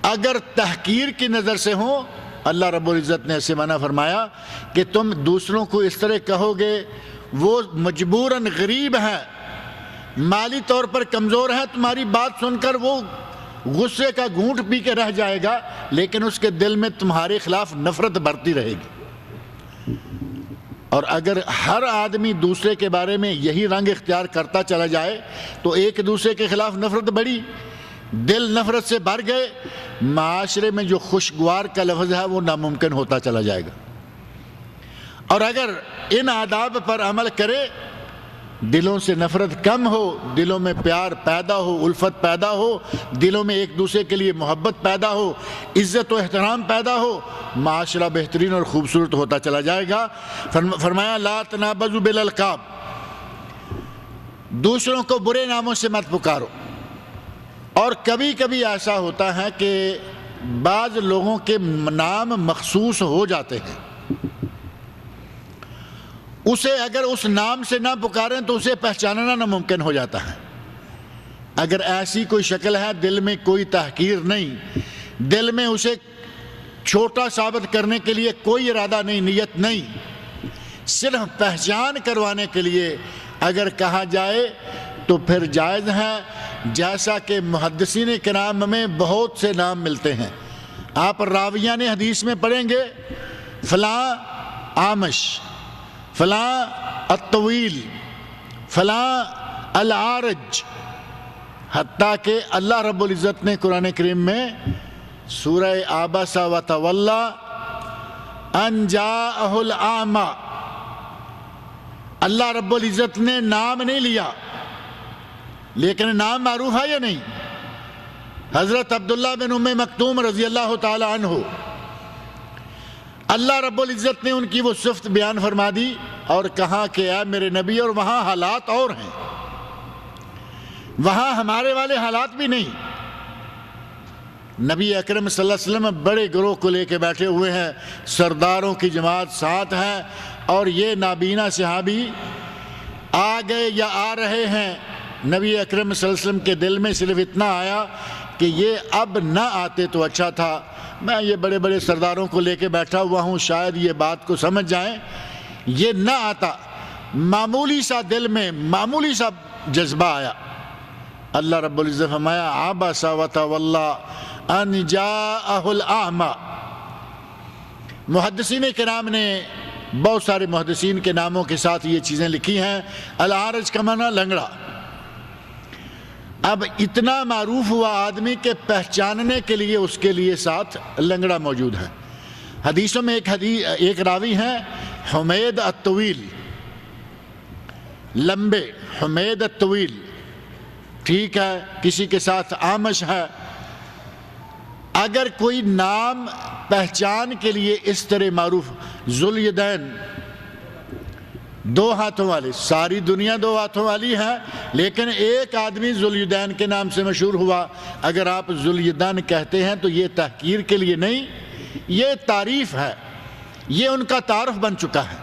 اگر تحقیر کی نظر سے ہوں، اللہ رب العزت نے ایسے منع فرمایا کہ تم دوسروں کو اس طرح کہو گے، وہ مجبوراً غریب ہے، مالی طور پر کمزور ہے، تمہاری بات سن کر وہ غصے کا گھونٹ پی کے رہ جائے گا، لیکن اس کے دل میں تمہارے خلاف نفرت بڑھتی رہے گی۔ اور اگر ہر آدمی دوسرے کے بارے میں یہی رنگ اختیار کرتا چلا جائے تو ایک دوسرے کے خلاف نفرت بڑھی، دل نفرت سے بھر گئے، معاشرے میں جو خوشگوار کا لفظ ہے وہ ناممکن ہوتا چلا جائے گا۔ اور اگر ان آداب پر عمل کرے، دلوں سے نفرت کم ہو، دلوں میں پیار پیدا ہو، الفت پیدا ہو، دلوں میں ایک دوسرے کے لیے محبت پیدا ہو، عزت و احترام پیدا ہو، معاشرہ بہترین اور خوبصورت ہوتا چلا جائے گا۔ فرمایا لا تنابزوا بالالقاب، دوسروں کو برے ناموں سے مت پکارو۔ اور کبھی کبھی ایسا ہوتا ہے کہ بعض لوگوں کے نام مخصوص ہو جاتے ہیں، اسے اگر اس نام سے نہ پکاریں تو اسے پہچاننا ناممکن ہو جاتا ہے۔ اگر ایسی کوئی شکل ہے، دل میں کوئی تحقیر نہیں، دل میں اسے چھوٹا ثابت کرنے کے لیے کوئی ارادہ نہیں، نیت نہیں، صرف پہچان کروانے کے لیے اگر کہا جائے تو پھر جائز ہے، جیسا کہ محدثین کرام میں بہت سے نام ملتے ہیں۔ آپ راویان حدیث میں پڑھیں گے فلاں اعمش، فلاں الطویل، فلاں العارج، حتیٰ کہ اللہ رب العزت نے قرآن کریم میں سورہ عبس وتولی ان جاءہ الاعمی، اللہ رب العزت نے نام نہیں لیا، لیکن نام معروف ہے یا نہیں؟ حضرت عبداللہ بن ام مکتوم رضی اللہ تعالی عنہ، اللہ رب العزت نے ان کی وہ صفت بیان فرما دی اور کہا کہ اے میرے نبی، اور وہاں حالات اور ہیں، وہاں ہمارے والے حالات بھی نہیں۔ نبی اکرم صلی اللہ علیہ وسلم بڑے گروہ کو لے کے بیٹھے ہوئے ہیں، سرداروں کی جماعت ساتھ ہے، اور یہ نابینا صحابی آ گئے یا آ رہے ہیں۔ نبی اکرم صلی اللہ علیہ وسلم کے دل میں صرف اتنا آیا کہ یہ اب نہ آتے تو اچھا تھا، میں یہ بڑے بڑے سرداروں کو لے کے بیٹھا ہوا ہوں، شاید یہ بات کو سمجھ جائیں، یہ نہ آتا۔ معمولی سا دل میں معمولی سا جذبہ آیا، اللہ رب العزت فرمایا عبس وتولی ان جاءہ الاعمی۔ محدثین کرام نے بہت سارے محدثین کے ناموں کے ساتھ یہ چیزیں لکھی ہیں۔ العارج کا معنی لنگڑا۔ اب اتنا معروف ہوا آدمی کہ پہچاننے کے لیے اس کے لیے ساتھ لنگڑا موجود ہے۔ حدیثوں میں ایک راوی ہیں حمید الطویل، لمبے، حمید الطویل، ٹھیک ہے، کسی کے ساتھ آمش ہے۔ اگر کوئی نام پہچان کے لیے اس طرح معروف، ذوالیدین، دو ہاتھوں والے، ساری دنیا دو ہاتھوں والی ہے، لیکن ایک آدمی ذوالیدین کے نام سے مشہور ہوا۔ اگر آپ ذوالیدین کہتے ہیں تو یہ تحقیر کے لیے نہیں، یہ تعریف ہے، یہ ان کا تعارف بن چکا ہے۔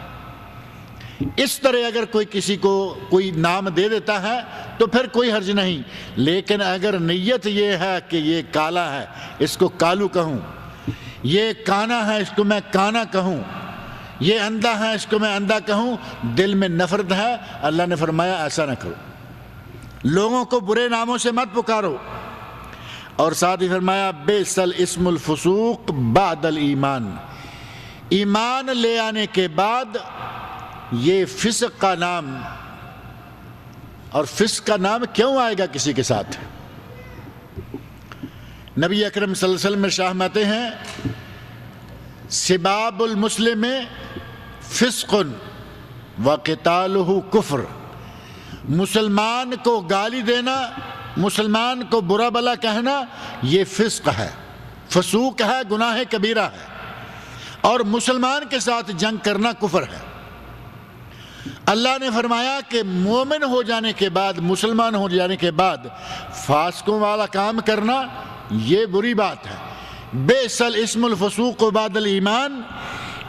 اس طرح اگر کوئی کسی کو کوئی نام دے دیتا ہے تو پھر کوئی حرج نہیں، لیکن اگر نیت یہ ہے کہ یہ کالا ہے اس کو کالو کہوں، یہ کانا ہے اس کو میں کانا کہوں، یہ اندھا ہے اس کو میں اندھا کہوں، دل میں نفرت ہے، اللہ نے فرمایا ایسا نہ کرو، لوگوں کو برے ناموں سے مت پکارو۔ اور ساتھ ہی فرمایا بئس الاسم الفسوق بعد الایمان، ایمان لے آنے کے بعد یہ فسق کا نام، اور فسق کا نام کیوں آئے گا کسی کے ساتھ؟ نبی اکرم صلی اللہ علیہ وسلم ارشاد ہیں سباب المسلم فسق وقتالہ کفر، مسلمان کو گالی دینا، مسلمان کو برا بلا کہنا یہ فسق ہے، فسوق ہے، گناہ کبیرہ ہے، اور مسلمان کے ساتھ جنگ کرنا کفر ہے۔ اللہ نے فرمایا کہ مومن ہو جانے کے بعد، مسلمان ہو جانے کے بعد فاسقوں والا کام کرنا یہ بری بات ہے۔ بئس الاسم الفسوق بعد الایمان،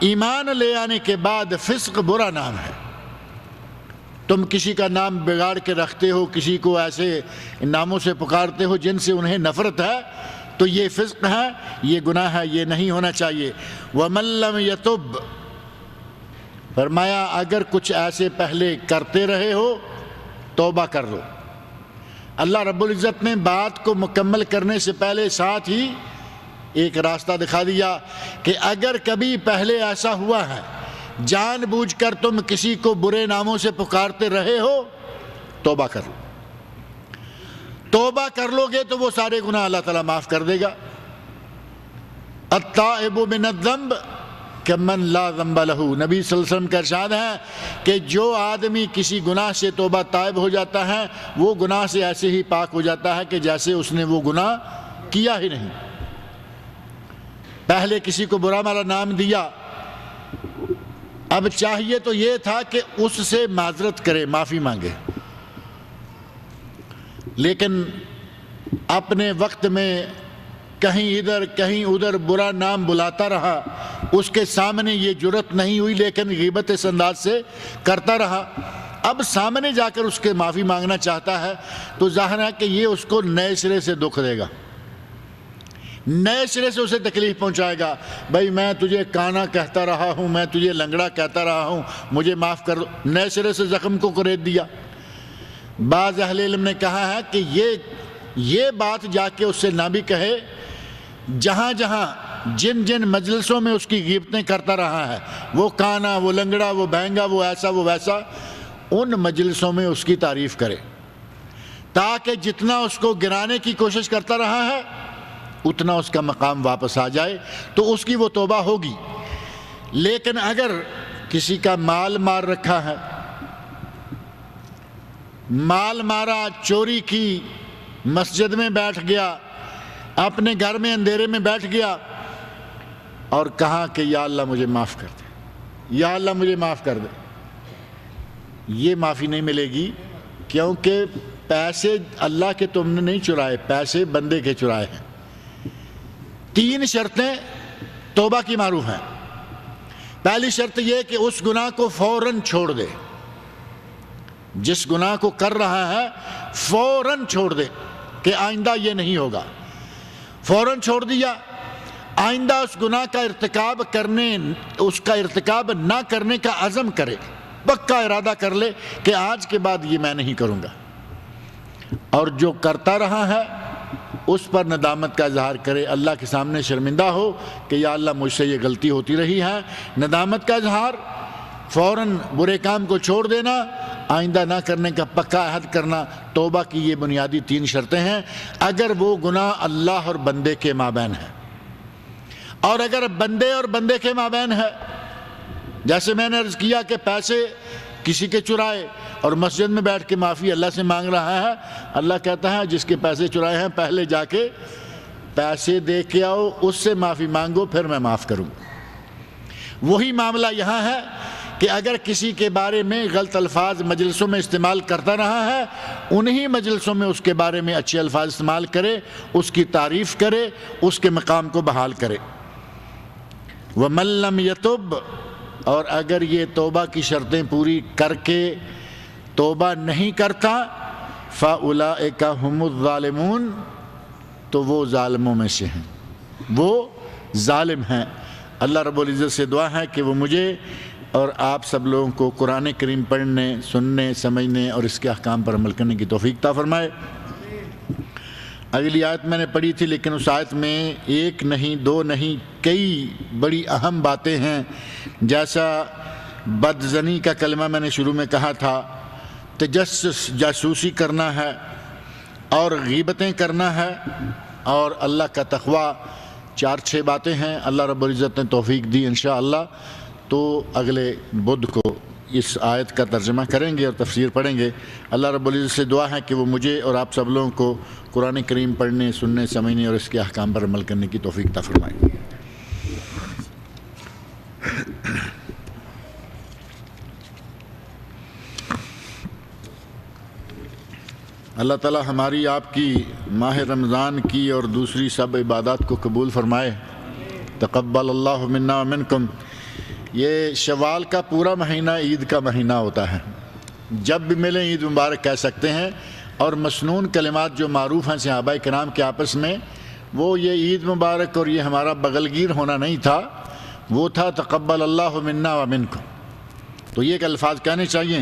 ایمان لے آنے کے بعد فسق برا نام ہے۔ تم کسی کا نام بگاڑ کے رکھتے ہو، کسی کو ایسے ناموں سے پکارتے ہو جن سے انہیں نفرت ہے، تو یہ فسق ہے، یہ گناہ ہے، یہ نہیں ہونا چاہیے۔ وَمَن لَّمْ يَتُبْ، فرمایا اگر کچھ ایسے پہلے کرتے رہے ہو توبہ کر لو۔ اللہ رب العزت نے بات کو مکمل کرنے سے پہلے ساتھ ہی ایک راستہ دکھا دیا کہ اگر کبھی پہلے ایسا ہوا ہے جان بوجھ کر تم کسی کو برے ناموں سے پکارتے رہے ہو، توبہ کر لو۔ توبہ کر لو گے تو وہ سارے گناہ اللہ تعالیٰ معاف کر دے گا۔ التائب من الذنب کمن لا ذنب لہ، نبی صلی اللہ علیہ وسلم کا ارشاد ہے کہ جو آدمی کسی گناہ سے توبہ طائب ہو جاتا ہے وہ گناہ سے ایسے ہی پاک ہو جاتا ہے کہ جیسے اس نے وہ گناہ کیا ہی نہیں۔ پہلے کسی کو برا بھلا نام دیا، اب چاہیے تو یہ تھا کہ اس سے معذرت کرے، معافی مانگے، لیکن اپنے وقت میں کہیں ادھر کہیں ادھر برا نام بلاتا رہا، اس کے سامنے یہ جرت نہیں ہوئی لیکن غیبت اس انداز سے کرتا رہا۔ اب سامنے جا کر اس کے معافی مانگنا چاہتا ہے تو ظاہر ہے کہ یہ اس کو نئے سرے سے دکھ دے گا، نئے سرے سے اسے تکلیف پہنچائے گا، بھائی میں تجھے کانا کہتا رہا ہوں، میں تجھے لنگڑا کہتا رہا ہوں، مجھے معاف کر دو، نئے سرے سے زخم کو کریت دیا۔ بعض اہل علم نے کہا ہے کہ یہ بات جا کے اس سے نہ بھی کہے، جہاں جہاں جن جن مجلسوں میں اس کی غیبتیں کرتا رہا ہے، وہ کانا، وہ لنگڑا، وہ بہنگا، وہ ایسا وہ ویسا، ان مجلسوں میں اس کی تعریف کرے، تاکہ جتنا اس کو گرانے کی کوشش کرتا رہا ہے اتنا اس کا مقام واپس آ جائے، تو اس کی وہ توبہ ہوگی۔ لیکن اگر کسی کا مال مار رکھا ہے، مال مارا، چوری کی، مسجد میں بیٹھ گیا، اپنے گھر میں اندھیرے میں بیٹھ گیا اور کہا کہ یا اللہ مجھے معاف کر دے، یا اللہ مجھے معاف کر دے، یہ معافی نہیں ملے گی، کیونکہ پیسے اللہ کے تم نے نہیں چرائے، پیسے بندے کے چرائے ہیں۔ 3 شرطیں توبہ کی معروف ہیں۔ پہلی شرط یہ کہ اس گناہ کو فوراً چھوڑ دے، جس گناہ کو کر رہا ہے فوراً چھوڑ دے کہ آئندہ یہ نہیں ہوگا، فوراً چھوڑ دیا، آئندہ اس گناہ کا ارتکاب نہ کرنے کا عزم کرے، پکا ارادہ کر لے کہ آج کے بعد یہ میں نہیں کروں گا، اور جو کرتا رہا ہے اس پر ندامت کا اظہار کرے، اللہ کے سامنے شرمندہ ہو کہ یا اللہ مجھ سے یہ غلطی ہوتی رہی ہے، ندامت کا اظہار، فوراً برے کام کو چھوڑ دینا، آئندہ نہ کرنے کا پکا عہد کرنا۔ توبہ کی یہ بنیادی 3 شرطیں ہیں، اگر وہ گناہ اللہ اور بندے کے مابین ہے۔ اور اگر بندے اور بندے کے مابین ہے، جیسے میں نے عرض کیا کہ پیسے کسی کے چرائے اور مسجد میں بیٹھ کے معافی اللہ سے مانگ رہا ہے، اللہ کہتا ہے جس کے پیسے چرائے ہیں پہلے جا کے پیسے دے کے آؤ، اس سے معافی مانگو، پھر میں معاف کروں۔ وہی معاملہ یہاں ہے کہ اگر کسی کے بارے میں غلط الفاظ مجلسوں میں استعمال کرتا رہا ہے، انہی مجلسوں میں اس کے بارے میں اچھے الفاظ استعمال کرے، اس کی تعریف کرے، اس کے مقام کو بحال کرے۔ وَمَن لَّمْ يَتُبْ، اور اگر یہ توبہ کی شرطیں پوری کر کے توبہ نہیں کرتا، فَأُولَٰئِكَ هُمُ الظَّالِمُونَ، تو وہ ظالموں میں سے ہیں، وہ ظالم ہیں۔ اللہ رب العزت سے دعا ہے کہ وہ مجھے اور آپ سب لوگوں کو قرآن کریم پڑھنے، سننے، سمجھنے اور اس کے احکام پر عمل کرنے کی توفیق عطا فرمائے۔ اگلی آیت میں نے پڑھی تھی، لیکن اس آیت میں 1 نہیں 2 نہیں کئی بڑی اہم باتیں ہیں، جیسا بدزنی کا کلمہ میں نے شروع میں کہا تھا، تجسس جاسوسی کرنا ہے، اور غیبتیں کرنا ہے، اور اللہ کا تقوی، 4-6 باتیں ہیں۔ اللہ رب العزت نے توفیق دی انشاءاللہ تو اگلے بدھ کو اس آیت کا ترجمہ کریں گے اور تفسیر پڑھیں گے۔ اللہ رب العزت سے دعا ہے کہ وہ مجھے اور آپ سب لوگوں کو قرآن کریم پڑھنے، سننے، سمجھنے اور اس کے احکام پر عمل کرنے کی توفیق عطا فرمائے۔ اللہ تعالی ہماری آپ کی ماہ رمضان کی اور دوسری سب عبادات کو قبول فرمائے۔ تقبل اللہ منا ومنکم۔ یہ شوال کا پورا مہینہ عید کا مہینہ ہوتا ہے، جب بھی ملیں عید مبارک کہہ سکتے ہیں، اور مسنون کلمات جو معروف ہیں صحابہ کرام کے آپس میں، وہ یہ عید مبارک اور یہ ہمارا بغلگیر ہونا نہیں تھا، وہ تھا تقبل اللہ منا ومنکم۔ تو یہ کہ الفاظ کہنے چاہیے۔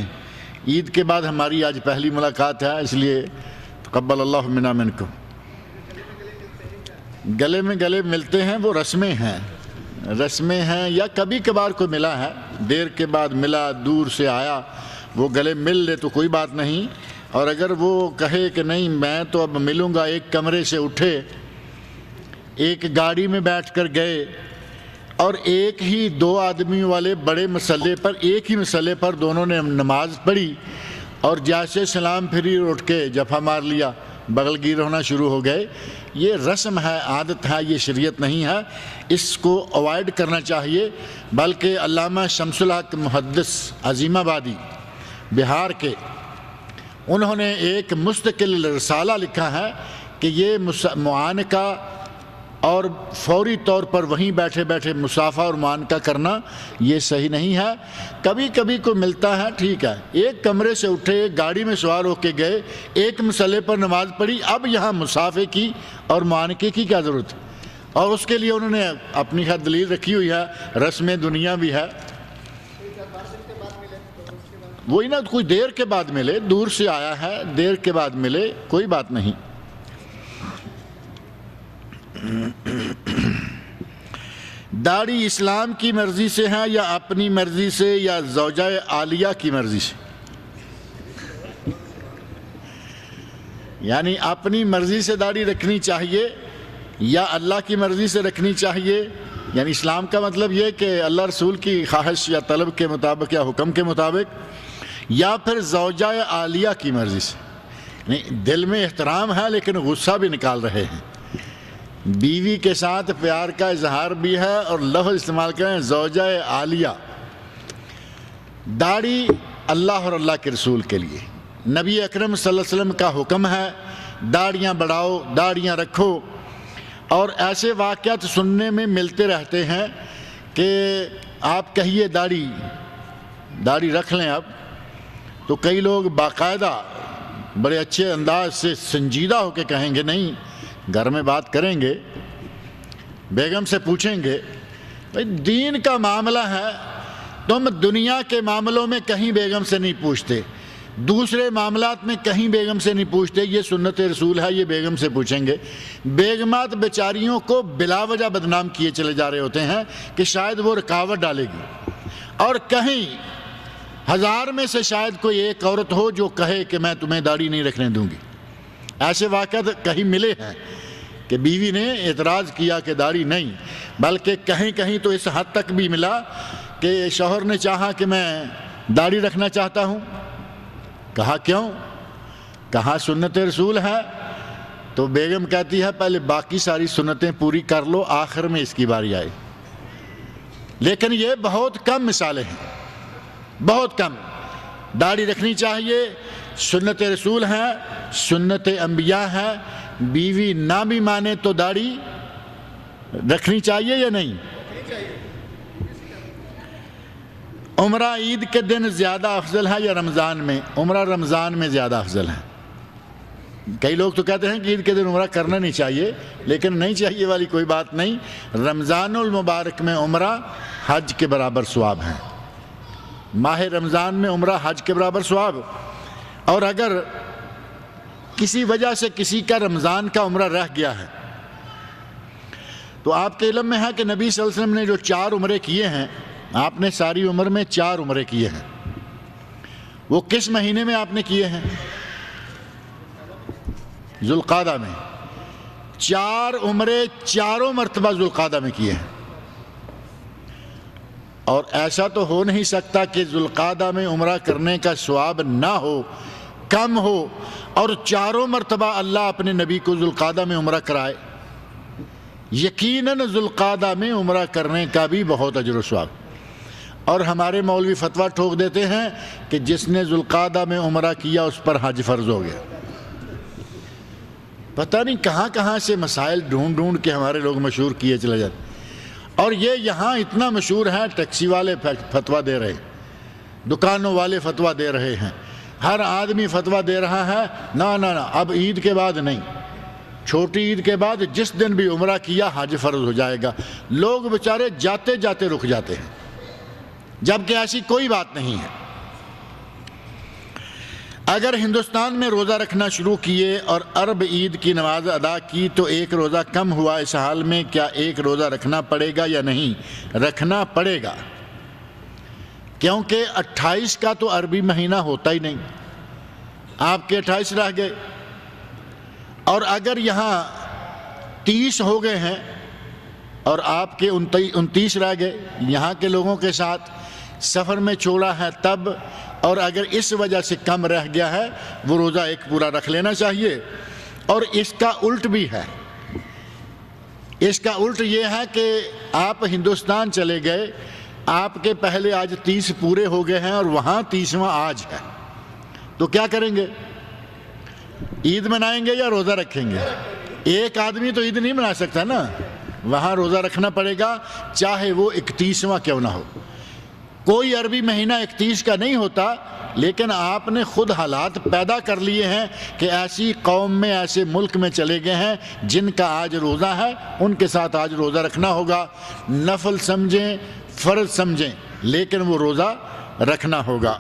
عید کے بعد ہماری آج پہلی ملاقات ہے، اس لیے تقبل اللہ منا ومنکم۔ گلے میں گلے ملتے ہیں، وہ رسمیں ہیں، یا کبھی کبھار کو ملا ہے، دیر کے بعد ملا، دور سے آیا، وہ گلے مل لے تو کوئی بات نہیں۔ اور اگر وہ کہے کہ نہیں میں تو اب ملوں گا، ایک کمرے سے اٹھے، ایک گاڑی میں بیٹھ کر گئے، اور ایک ہی 2 آدمیوں والے بڑے مسئلے پر، ایک ہی مسئلے پر دونوں نے نماز پڑھی، اور جیسے سلام پھری اٹھ کے جفا مار لیا، بغل گیر ہونا شروع ہو گئے، یہ رسم ہے، عادت ہے، یہ شریعت نہیں ہے، اس کو اوائڈ کرنا چاہیے۔ بلکہ علامہ شمس الحق محدث عظیم آبادی بہار کے، انہوں نے ایک مستقل رسالہ لکھا ہے کہ یہ معانقہ اور فوری طور پر وہیں بیٹھے بیٹھے مصافحہ اور معانقہ کرنا یہ صحیح نہیں ہے۔ کبھی کبھی کو ملتا ہے، ٹھیک ہے، ایک کمرے سے اٹھے، ایک گاڑی میں سوار ہو کے گئے، ایک مسئلے پر نماز پڑھی، اب یہاں مصافحے کی اور معانقے کی کیا ضرورت ہے؟ اور اس کے لیے انہوں نے اپنی خیر دلیل رکھی ہوئی ہے، رسم دنیا بھی ہے۔ وہی نا، کوئی دیر کے بعد ملے، دور سے آیا ہے، دیر کے بعد ملے، کوئی بات نہیں۔ داڑھی اسلام کی مرضی سے ہے یا اپنی مرضی سے یا زوجہ عالیہ کی مرضی سے؟ یعنی اپنی مرضی سے داڑھی رکھنی چاہیے یا اللہ کی مرضی سے رکھنی چاہیے؟ یعنی اسلام کا مطلب یہ کہ اللہ رسول کی خواہش یا طلب کے مطابق یا حکم کے مطابق، یا پھر زوجہ عالیہ کی مرضی سے؟ نہیں، دل میں احترام ہے لیکن غصہ بھی نکال رہے ہیں، بیوی کے ساتھ پیار کا اظہار بھی ہے، اور لفظ استعمال کریں زوجہ عالیہ۔ داڑھی اللہ اور اللہ کے رسول کے لیے، نبی اکرم صلی اللہ علیہ وسلم کا حکم ہے داڑیاں بڑھاؤ، داڑیاں رکھو۔ اور ایسے واقعات سننے میں ملتے رہتے ہیں کہ آپ کہیے داڑھی رکھ لیں اب، تو کئی لوگ باقاعدہ بڑے اچھے انداز سے سنجیدہ ہو کے کہیں گے نہیں، گھر میں بات کریں گے، بیگم سے پوچھیں گے، بھائی دین کا معاملہ ہے، تم دنیا کے معاملوں میں کہیں بیگم سے نہیں پوچھتے، دوسرے معاملات میں کہیں بیگم سے نہیں پوچھتے، یہ سنت رسول ہے، یہ بیگم سے پوچھیں گے۔ بیگمات بیچاریوں کو بلا وجہ بدنام کیے چلے جا رہے ہوتے ہیں کہ شاید وہ رکاوٹ ڈالے گی، اور کہیں ہزار میں سے شاید کوئی ایک عورت ہو جو کہے کہ میں تمہیں داڑھی نہیں رکھنے دوں گی۔ ایسے واقعات کہیں ملے ہیں کہ بیوی نے اعتراض کیا کہ داڑھی نہیں، بلکہ کہیں کہیں تو اس حد تک بھی ملا کہ شوہر نے چاہا کہ میں داڑھی رکھنا چاہتا ہوں، کہا کیوں؟ کہا سنت رسول ہے، تو بیگم کہتی ہے پہلے باقی ساری سنتیں پوری کر لو، آخر میں اس کی باری آئے۔ لیکن یہ بہت کم مثالیں ہیں، بہت کم۔ داڑھی رکھنی چاہیے، سنت رسول ہے، سنت انبیاء ہے، بیوی نہ بھی مانے تو داڑھی رکھنی چاہیے یا نہیں؟ عمرہ عید کے دن زیادہ افضل ہے یا رمضان میں؟ عمرہ رمضان میں زیادہ افضل ہے۔ کئی لوگ تو کہتے ہیں کہ عید کے دن عمرہ کرنا نہیں چاہیے، لیکن نہیں چاہیے والی کوئی بات نہیں۔ رمضان المبارک میں عمرہ حج کے برابر ثواب ہے، ماہ رمضان میں عمرہ حج کے برابر ثواب۔ اور اگر کسی وجہ سے کسی کا رمضان کا عمرہ رہ گیا ہے، تو آپ کے علم میں ہے کہ نبی صلی اللہ علیہ وسلم نے جو 4 عمرے کیے ہیں، آپ نے ساری عمر میں 4 عمرے کیے ہیں، وہ کس مہینے میں آپ نے کیے ہیں؟ ذوالقعدہ میں۔ 4 عمرے چاروں مرتبہ ذوالقعدہ میں کیے ہیں، اور ایسا تو ہو نہیں سکتا کہ ذوالقعدہ میں عمرہ کرنے کا ثواب نہ ہو، کم ہو، اور 4 مرتبہ اللہ اپنے نبی کو ذوالقعدہ میں عمرہ کرائے۔ یقیناً ذوالقعدہ میں عمرہ کرنے کا بھی بہت اجر و ثواب۔ اور ہمارے مولوی فتویٰ ٹھوک دیتے ہیں کہ جس نے ذوالقعدہ میں عمرہ کیا اس پر حج فرض ہو گیا۔ پتہ نہیں کہاں کہاں سے مسائل ڈھونڈ کے ہمارے لوگ مشہور کیے چلے جاتے، اور یہ یہاں اتنا مشہور ہے، ٹیکسی والے فتویٰ دے رہے ہیں، دکانوں والے فتویٰ دے رہے ہیں، ہر آدمی فتویٰ دے رہا ہے نہ اب عید کے بعد نہیں، چھوٹی عید کے بعد جس دن بھی عمرہ کیا حج فرض ہو جائے گا۔ لوگ بیچارے جاتے جاتے رک جاتے ہیں، جبکہ ایسی کوئی بات نہیں ہے۔ اگر ہندوستان میں روزہ رکھنا شروع کیے اور عرب عید کی نماز ادا کی تو ایک روزہ کم ہوا، اس حال میں کیا ایک روزہ رکھنا پڑے گا یا نہیں؟ رکھنا پڑے گا، کیونکہ 28 کا تو عربی مہینہ ہوتا ہی نہیں، آپ کے 28 رہ گئے، اور اگر یہاں 30 ہو گئے ہیں اور آپ کے 29 رہ گئے، یہاں کے لوگوں کے ساتھ سفر میں چھوڑا ہے تب، اور اگر اس وجہ سے کم رہ گیا ہے وہ روزہ ایک پورا رکھ لینا چاہیے۔ اور اس کا الٹ بھی ہے، اس کا الٹ یہ ہے کہ آپ ہندوستان چلے گئے، آپ کے پہلے آج 30 پورے ہو گئے ہیں اور وہاں 30واں آج ہے، تو کیا کریں گے؟ عید منائیں گے یا روزہ رکھیں گے؟ ایک آدمی تو عید نہیں منا سکتا نا، وہاں روزہ رکھنا پڑے گا، چاہے وہ 31واں کیوں نہ ہو۔ کوئی عربی مہینہ 31 کا نہیں ہوتا، لیکن آپ نے خود حالات پیدا کر لیے ہیں کہ ایسی قوم میں، ایسے ملک میں چلے گئے ہیں جن کا آج روزہ ہے، ان کے ساتھ آج روزہ رکھنا ہوگا، نفل سمجھیں فرض سمجھیں لیکن وہ روزہ رکھنا ہوگا۔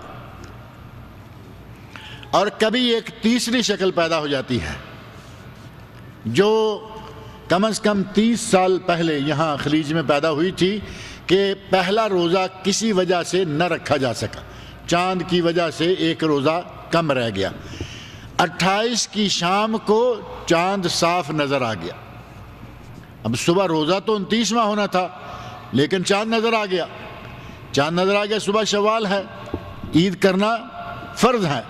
اور کبھی ایک تیسری شکل پیدا ہو جاتی ہے جو کم از کم 30 سال پہلے یہاں خلیج میں پیدا ہوئی تھی، کہ پہلا روزہ کسی وجہ سے نہ رکھا جا سکا، چاند کی وجہ سے ایک روزہ کم رہ گیا، 28 کی شام کو چاند صاف نظر آ گیا۔ اب صبح روزہ تو 29واں ہونا تھا لیکن چاند نظر آ گیا، چاند نظر آ گیا، صبح شوال ہے، عید کرنا فرض ہے۔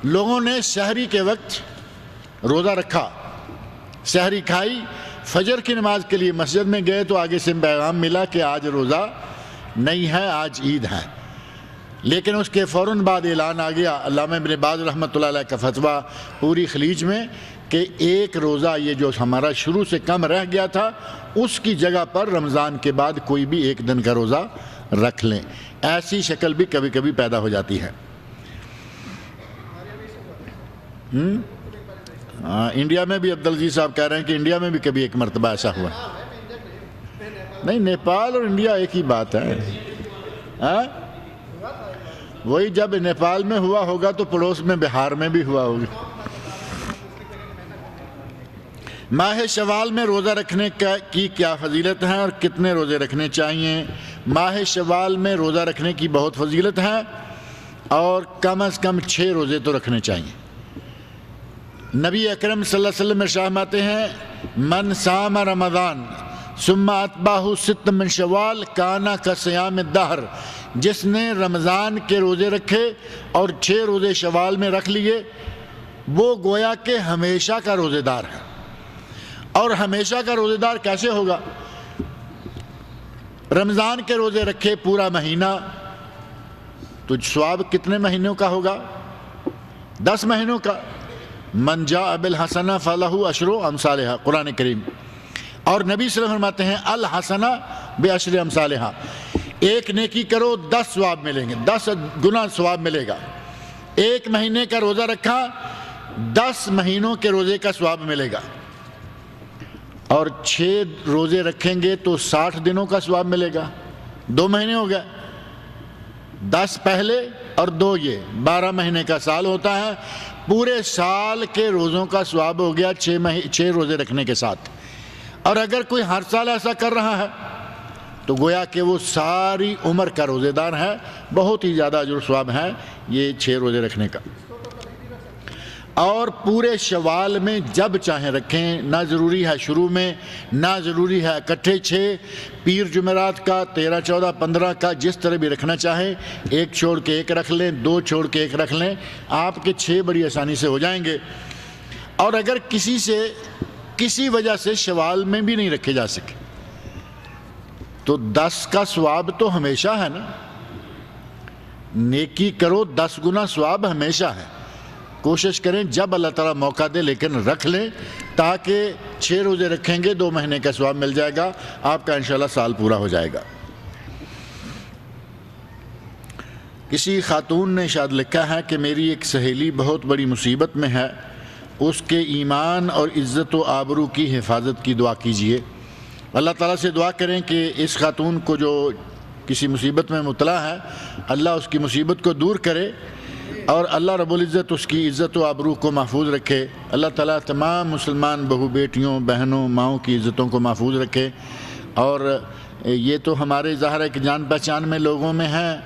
لوگوں نے سحری کے وقت روزہ رکھا، سحری کھائی، فجر کی نماز کے لیے مسجد میں گئے تو آگے سے پیغام ملا کہ آج روزہ نہیں ہے، آج عید ہے۔ لیکن اس کے فوراً بعد اعلان آ گیا، علامہ ابن باز رحمۃ اللہ علیہ کا فتویٰ پوری خلیج میں، کہ ایک روزہ یہ جو ہمارا شروع سے کم رہ گیا تھا اس کی جگہ پر رمضان کے بعد کوئی بھی ایک دن کا روزہ رکھ لیں۔ ایسی شکل بھی کبھی کبھی پیدا ہو جاتی ہے۔ انڈیا میں بھی عبدالعزیز صاحب کہہ رہے ہیں کہ انڈیا میں بھی کبھی ایک مرتبہ ایسا ہوا۔ نہیں، نیپال اور انڈیا ایک ہی بات ہے۔ وہی جب نیپال میں ہوا ہوگا تو پڑوس میں بہار میں بھی ہوا ہوگا۔ ماہ شوال میں روزہ رکھنے کی کیا فضیلت ہے اور کتنے روزے رکھنے چاہیے؟ ماہ شوال میں روزہ رکھنے کی بہت فضیلت ہے اور کم از کم 6 روزے تو رکھنے چاہیے۔ نبی اکرم صلی اللہ علیہ وسلم ارشاد فرماتے ہیں، من صام رمضان ثم اتبعہ 6 من شوال کان کصیام الدہر، جس نے رمضان کے روزے رکھے اور 6 روزے شوال میں رکھ لیے وہ گویا کہ ہمیشہ کا روزے دار ہے۔ اور ہمیشہ کا روزے دار کیسے ہوگا؟ رمضان کے روزے رکھے پورا مہینہ تو ثواب کتنے مہینوں کا ہوگا؟ 10 مہینوں کا۔ من جاء بالحسنہ فلہ عشر امثالہا، قرآن کریم۔ اور نبی صلی اللہ علیہ وسلم فرماتے ہیں الحسنہ بعشر امثالہا، ایک نیکی کرو 10 ثواب ملیں گے، 10 گنا ثواب ملے گا۔ ایک مہینے کا روزہ رکھا 10 مہینوں کے روزے کا ثواب ملے گا، اور 6 روزے رکھیں گے تو 60 دنوں کا ثواب ملے گا۔ 2 مہینے ہو گئے، 10 پہلے اور 2 یہ، 12 مہینے کا سال ہوتا ہے، پورے سال کے روزوں کا ثواب ہو گیا 6 روزے رکھنے کے ساتھ۔ اور اگر کوئی ہر سال ایسا کر رہا ہے تو گویا کہ وہ ساری عمر کا روزے دار ہے، بہت ہی زیادہ اجر و ثواب ہے یہ 6 روزے رکھنے کا۔ اور پورے شوال میں جب چاہیں رکھیں، نہ ضروری ہے شروع میں، نہ ضروری ہے اکٹھے 6، پیر جمعرات کا، 13، 14، 15 کا، جس طرح بھی رکھنا چاہیں، ایک چھوڑ کے ایک رکھ لیں، 2 چھوڑ کے ایک رکھ لیں، آپ کے 6 بڑی آسانی سے ہو جائیں گے۔ اور اگر کسی وجہ سے شوال میں بھی نہیں رکھے جا سکے تو 10 کا ثواب تو ہمیشہ ہے نا، نیکی کرو 10 گنا ثواب ہمیشہ ہے۔ کوشش کریں جب اللہ تعالیٰ موقع دے لیکن رکھ لیں، تاکہ 6 روزے رکھیں گے 2 مہینے کا ثواب مل جائے گا، آپ کا انشاءاللہ سال پورا ہو جائے گا۔ کسی خاتون نے شاید لکھا ہے کہ میری ایک سہیلی بہت بڑی مصیبت میں ہے، اس کے ایمان اور عزت و آبرو کی حفاظت کی دعا کیجیے۔ اللہ تعالیٰ سے دعا کریں کہ اس خاتون کو جو کسی مصیبت میں مبتلا ہے اللہ اس کی مصیبت کو دور کرے، اور اللہ رب العزت اس کی عزت و آبرو کو محفوظ رکھے۔ اللہ تعالیٰ تمام مسلمان بہو بیٹیوں، بہنوں، ماؤں کی عزتوں کو محفوظ رکھے۔ اور یہ تو ہمارے ظاہر ہے کہ جان پہچان میں لوگوں میں ہیں۔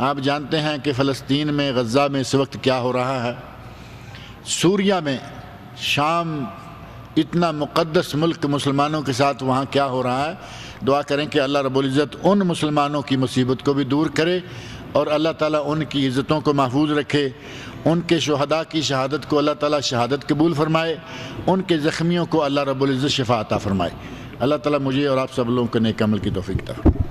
آپ جانتے ہیں کہ فلسطین میں، غزہ میں اس وقت کیا ہو رہا ہے، سوریہ میں، شام، اتنا مقدس ملک مسلمانوں کے ساتھ وہاں کیا ہو رہا ہے۔ دعا کریں کہ اللہ رب العزت ان مسلمانوں کی مصیبت کو بھی دور کرے، اور اللہ تعالیٰ ان کی عزتوں کو محفوظ رکھے، ان کے شہداء کی شہادت کو اللہ تعالیٰ شہادت قبول فرمائے، ان کے زخمیوں کو اللہ رب العزت شفا عطا فرمائے۔ اللہ تعالیٰ مجھے اور آپ سب لوگوں کو نیک عمل کی توفیق عطا فرمائے۔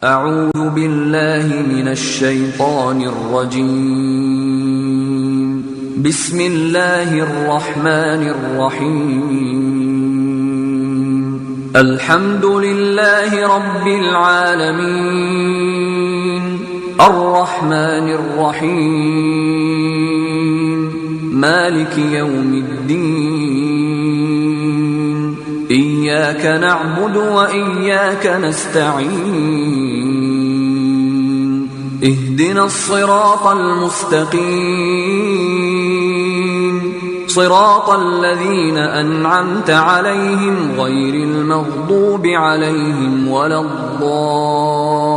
اعوذ باللہ من الشیطان الرجیم، بسم اللہ الرحمن الرحیم، الحمد لله رب العالمين الرحمن الرحيم مالك يوم الدين إياك نعبد وإياك نستعين اهدنا الصراط المستقيم صراط الذين أنعمت عليهم غير المغضوب عليهم ولا الضالين